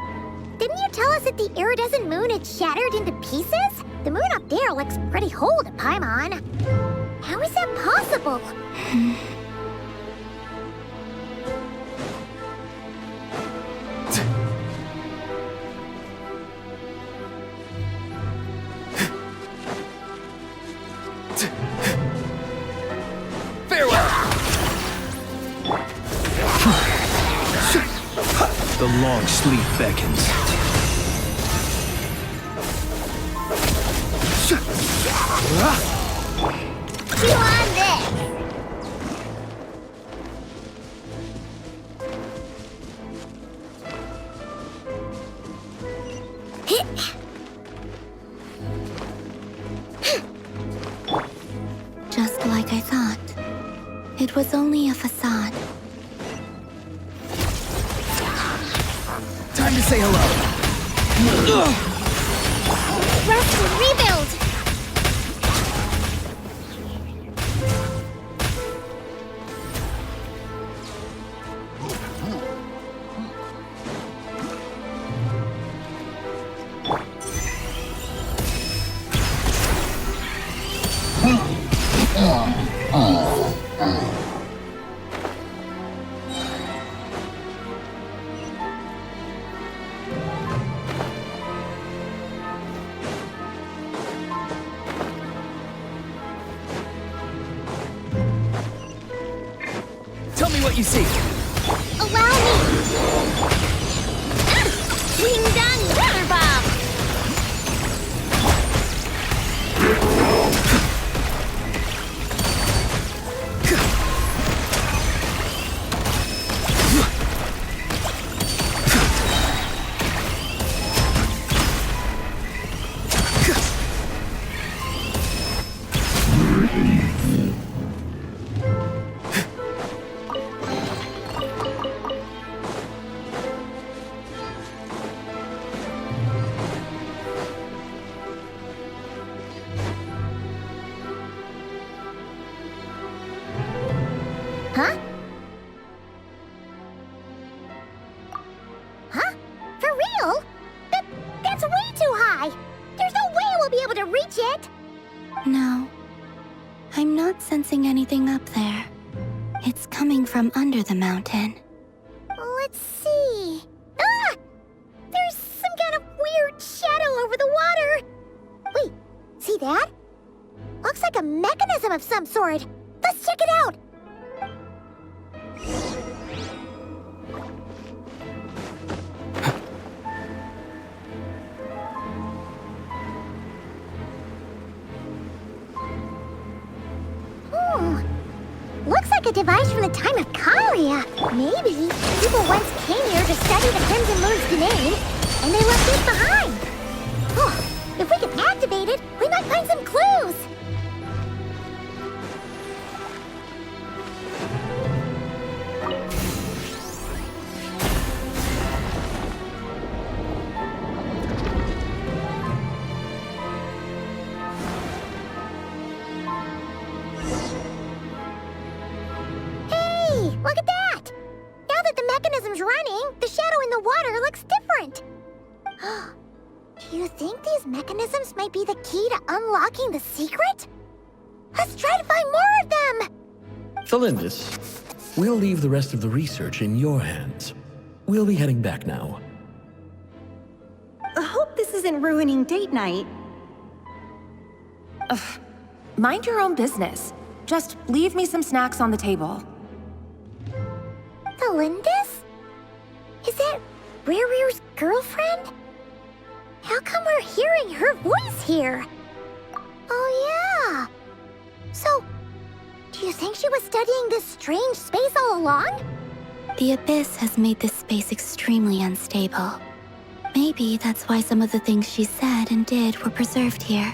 didn't you tell us that the iridescent moon had shattered into pieces? The moon up there looks pretty whole to Paimon. How is that possible? The long sleep beckons. Chew on this! Just like I thought. It was only a facade. Time to say hello. Rest and rebuild! Tell me what you see. Allow me! Ding dong, water bomb! It's way too high! There's no way we'll be able to reach it! No. I'm not sensing anything up there. It's coming from under the mountain. Let's see... Ah! There's some kind of weird shadow over the water! Wait, see that? Looks like a mechanism of some sort. Let's check it out! Looks like a device from the time of Kalia. Maybe people once came here to study the Crimson Moon's domain, and they left this behind. Oh, if we can activate it, we might find some clues. Look at that! Now that the mechanism's running, the shadow in the water looks different. Do you think these mechanisms might be the key to unlocking the secret? Let's try to find more of them! Felindis, we'll leave the rest of the research in your hands. We'll be heading back now. I hope this isn't ruining date night. Ugh. Mind your own business. Just leave me some snacks on the table. Felindis? Is that Rerir's girlfriend? How come we're hearing her voice here? Oh yeah. So, do you think she was studying this strange space all along? The Abyss has made this space extremely unstable. Maybe that's why some of the things she said and did were preserved here.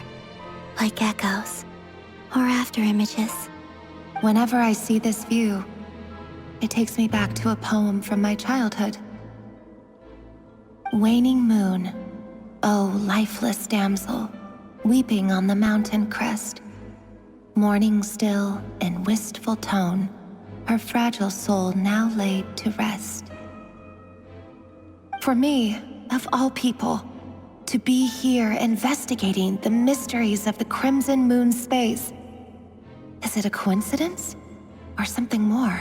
Like echoes. Or after images. Whenever I see this view, it takes me back to a poem from my childhood. Waning moon, oh lifeless damsel, weeping on the mountain crest. Mourning still in wistful tone, her fragile soul now laid to rest. For me, of all people, to be here investigating the mysteries of the Crimson Moon space, is it a coincidence or something more?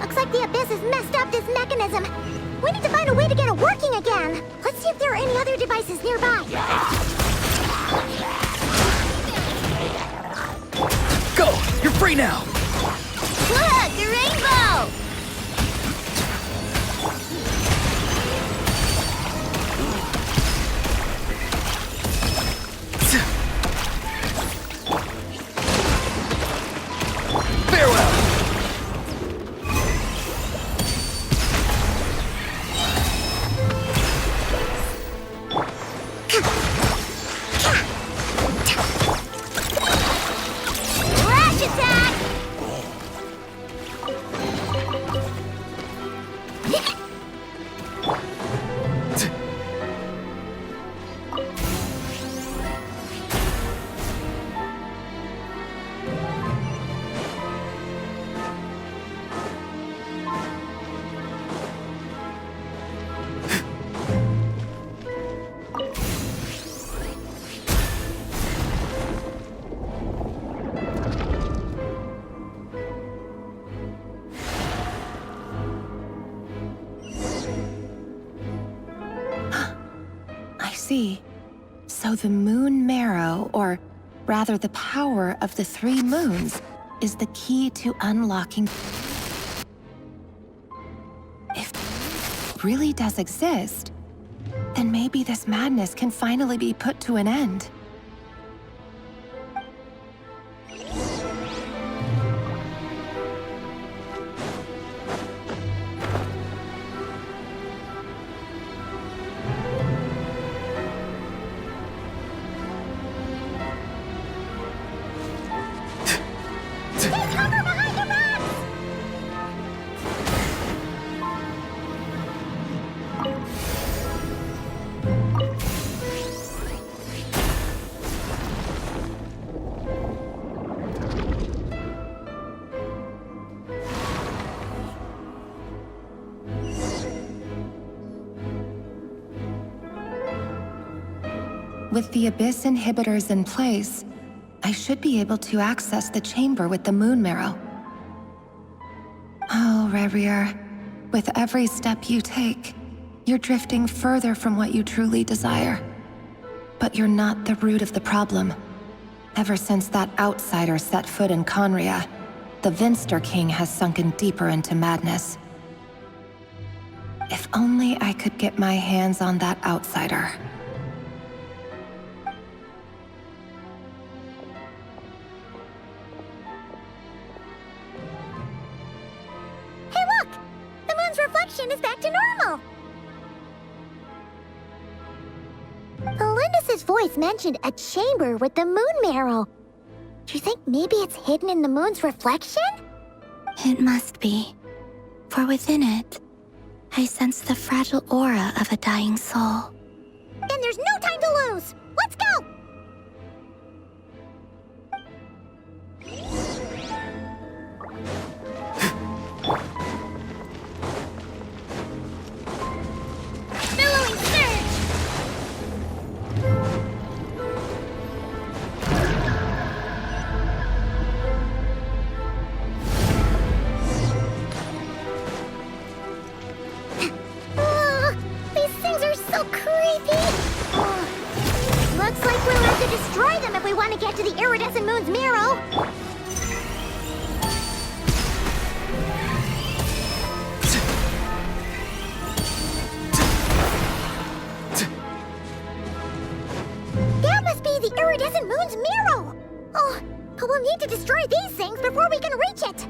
Looks like the Abyss has messed up this mechanism. We need to find a way to get it working again. Let's see if there are any other devices nearby. Go! You're free now! Look, the rainbow! Farewell! Rush attack! So the moon marrow, or rather the power of the 3 moons, is the key to unlocking. If it really does exist, then maybe this madness can finally be put to an end. With the Abyss inhibitors in place, I should be able to access the chamber with the moon marrow. Oh, Rerir, with every step you take, you're drifting further from what you truly desire. But you're not the root of the problem. Ever since that outsider set foot in Conria, the Vinster King has sunken deeper into madness. If only I could get my hands on that outsider. Hey look! The moon's reflection is back to normal! Elendis' voice mentioned a chamber with the moon marrow. Do you think maybe it's hidden in the moon's reflection? It must be. For within it, I sense the fragile aura of a dying soul. Then there's no time to lose! Let's go! Billowing surge! These things are so creepy! Looks like we'll have to destroy them if we want to get to the iridescent moon's marrow! That must be the iridescent moon's marrow! Oh, but we'll need to destroy these things before we can reach it!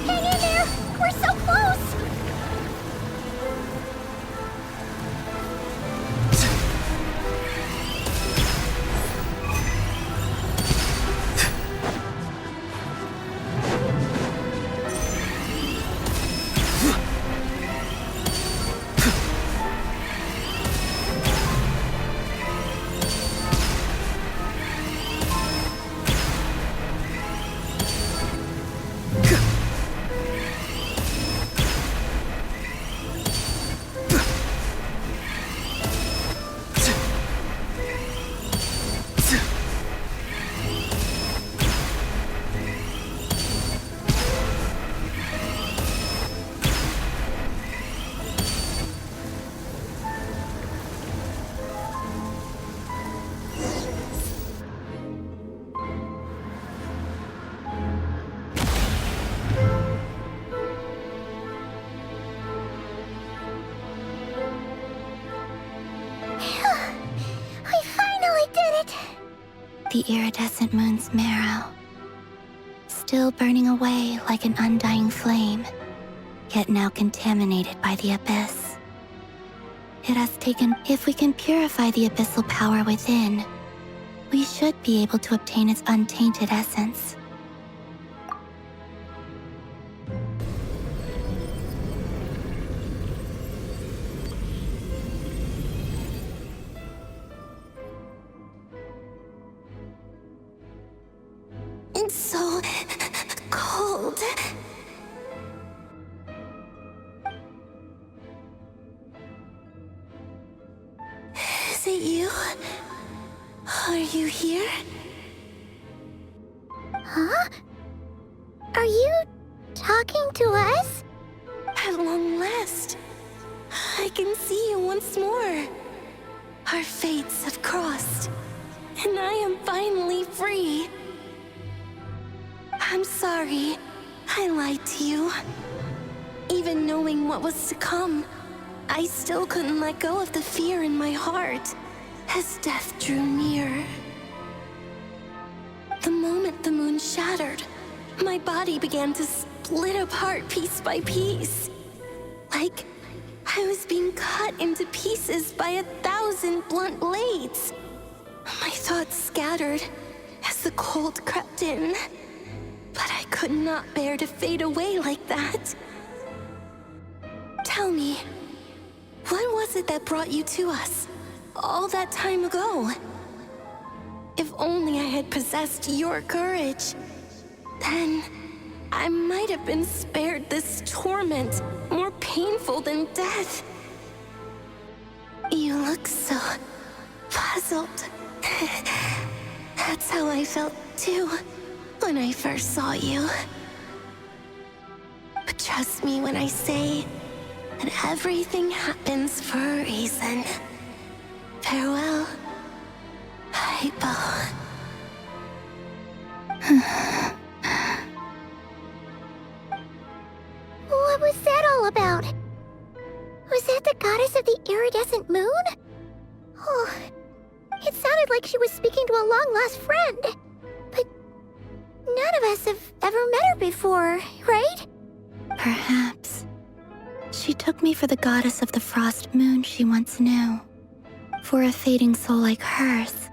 Hang in there! We're so close! The iridescent moon's marrow, still burning away like an undying flame, yet now contaminated by the abyss. It has taken. If we can purify the abyssal power within, we should be able to obtain its untainted essence. It's so cold. Is it you? Are you here? Huh? Are you talking to us? At long last, I can see you once more. Our fates have crossed, and I am finally free. I'm sorry, I lied to you. Even knowing what was to come, I still couldn't let go of the fear in my heart as death drew near. The moment the moon shattered, my body began to split apart piece by piece. Like I was being cut into pieces by 1,000 blunt blades. My thoughts scattered as the cold crept in. But could not bear to fade away like that. Tell me, what was it that brought you to us all that time ago? If only I had possessed your courage, then I might have been spared this torment more painful than death. You look so puzzled. That's how I felt too when I first saw you. But trust me when I say that everything happens for a reason. Farewell, Hypo. What was that all about? Was that the goddess of the iridescent moon? Oh, it sounded like she was speaking to a long-lost friend. But none of us have ever met her before, right? Perhaps. She took me for the goddess of the frost moon she once knew. For a fading soul like hers,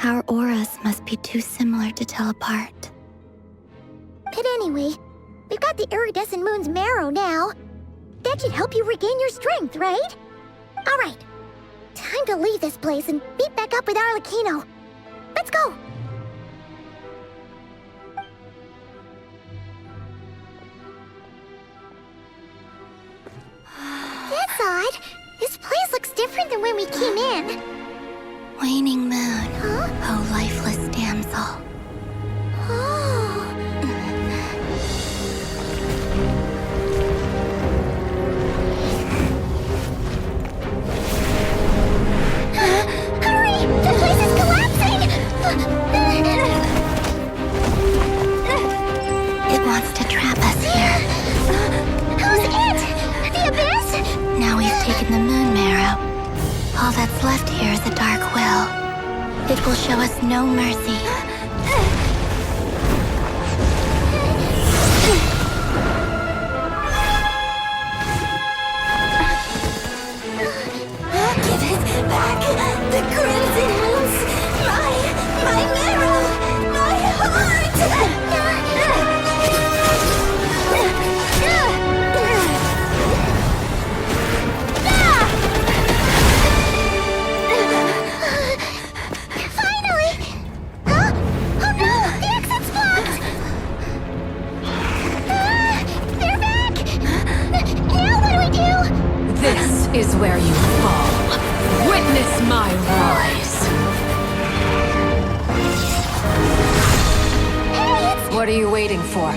our auras must be too similar to tell apart. But anyway, we've got the iridescent moon's marrow now. That should help you regain your strength, right? All right, time to leave this place and meet back up with Arlecchino. Let's go! That's odd. This place looks different than when we came in. Waning moon, oh lifeless damsel. Hurry! The place is collapsing! It wants to trap us here. Who's it? The Abyss? Now we've taken the moon marrow. All that's left here is a dark will. It will show us no mercy. Give it back! The crimson moons! My marrow! My heart! Finally! Huh? Oh no! The exit's blocked! They're back! Now what do we do? This is where you fall. Witness my rise. What are you waiting for?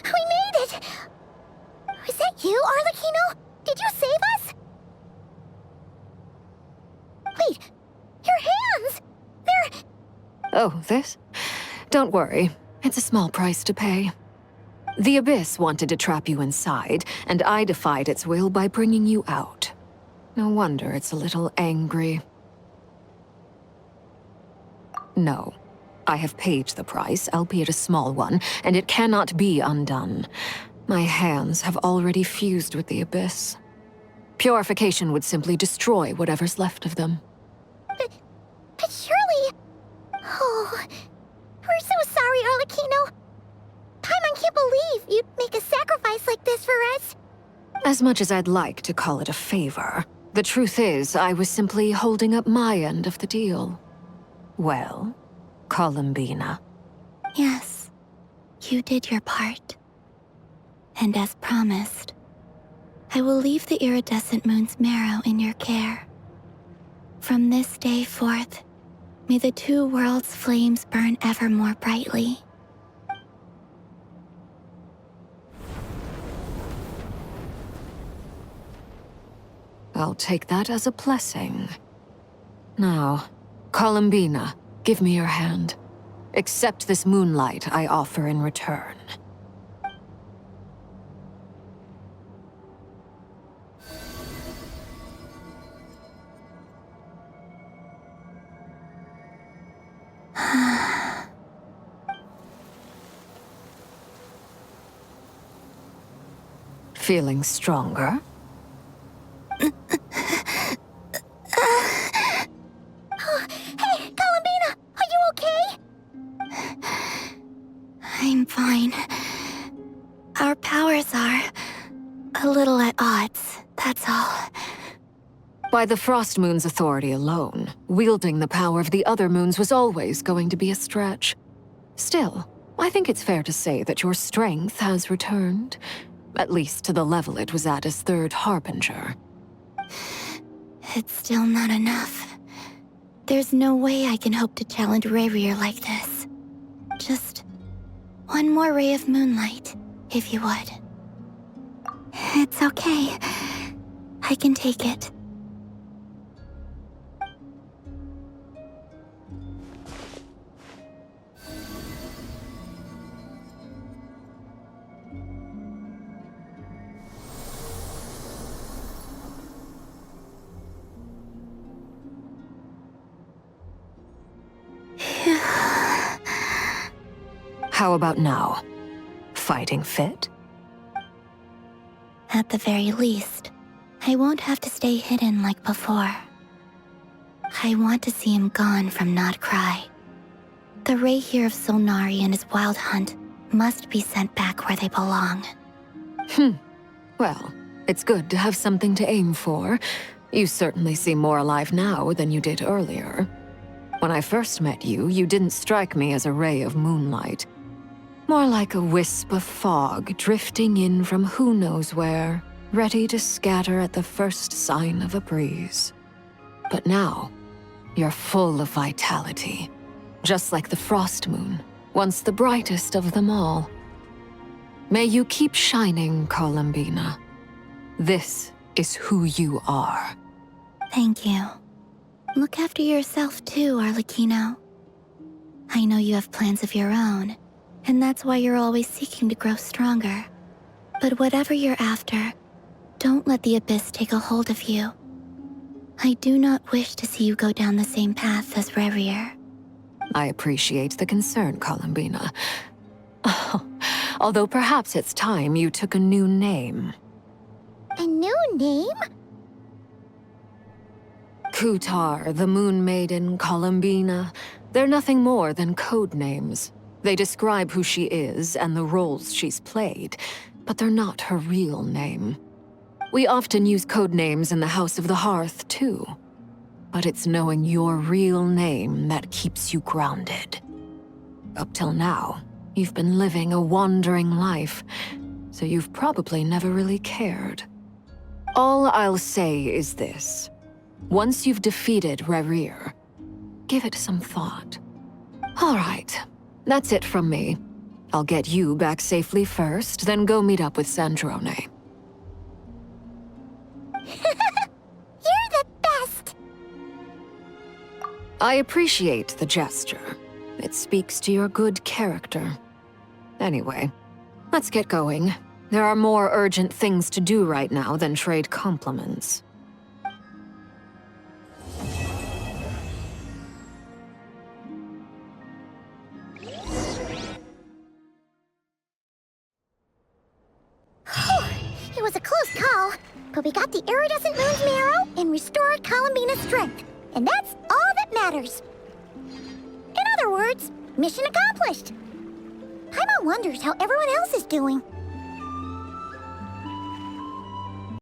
We made it! Was that you, Arlecchino? Did you save us? Wait, your hands! They're... Oh, this? Don't worry. It's a small price to pay. The Abyss wanted to trap you inside, and I defied its will by bringing you out. No wonder it's a little angry. No. I have paid the price, albeit a small one, and it cannot be undone. My hands have already fused with the Abyss. Purification would simply destroy whatever's left of them. But surely... Oh... We're so sorry, Arlecchino. Paimon can't believe you'd make a sacrifice like this for us. As much as I'd like to call it a favor, the truth is I was simply holding up my end of the deal. Well, Columbina. Yes, you did your part. And as promised, I will leave the iridescent moon's marrow in your care. From this day forth, may the two worlds' flames burn ever more brightly. I'll take that as a blessing. Now, Columbina, give me your hand. Accept this moonlight I offer in return. Feeling stronger? Hey, Columbina, are you okay? I'm fine. Our powers are a little at odds, that's all. By the Frost Moon's authority alone, wielding the power of the other moons was always going to be a stretch. Still, I think it's fair to say that your strength has returned, at least to the level it was at as Third Harbinger. It's still not enough. There's no way I can hope to challenge Rerir like this. Just one more ray of moonlight, if you would. It's okay. I can take it. How about now? Fighting fit? At the very least, I won't have to stay hidden like before. I want to see him gone from Notcry. The Rerir of Solnari and his wild hunt must be sent back where they belong. Well, it's good to have something to aim for. You certainly seem more alive now than you did earlier. When I first met you, you didn't strike me as a ray of moonlight. More like a wisp of fog drifting in from who knows where, ready to scatter at the first sign of a breeze. But now, you're full of vitality, just like the Frost Moon, once the brightest of them all. May you keep shining, Columbina. This is who you are. Thank you. Look after yourself too, Arlecchino. I know you have plans of your own, and that's why you're always seeking to grow stronger. But whatever you're after, don't let the Abyss take a hold of you. I do not wish to see you go down the same path as Rerir. I appreciate the concern, Columbina. Although perhaps it's time you took a new name. A new name? Kutar, the Moon Maiden, Columbina, they're nothing more than code names. They describe who she is and the roles she's played, but they're not her real name. We often use code names in the House of the Hearth, too. But it's knowing your real name that keeps you grounded. Up till now, you've been living a wandering life, so you've probably never really cared. All I'll say is this. Once you've defeated Rerir, give it some thought. All right. That's it from me. I'll get you back safely first, then go meet up with Sandrone. You're the best! I appreciate the gesture. It speaks to your good character. Anyway, let's get going. There are more urgent things to do right now than trade compliments. It was a close call, but we got the iridescent moon's marrow and restored Columbina's strength, and that's all that matters. In other words, mission accomplished. Paimon wonders how everyone else is doing.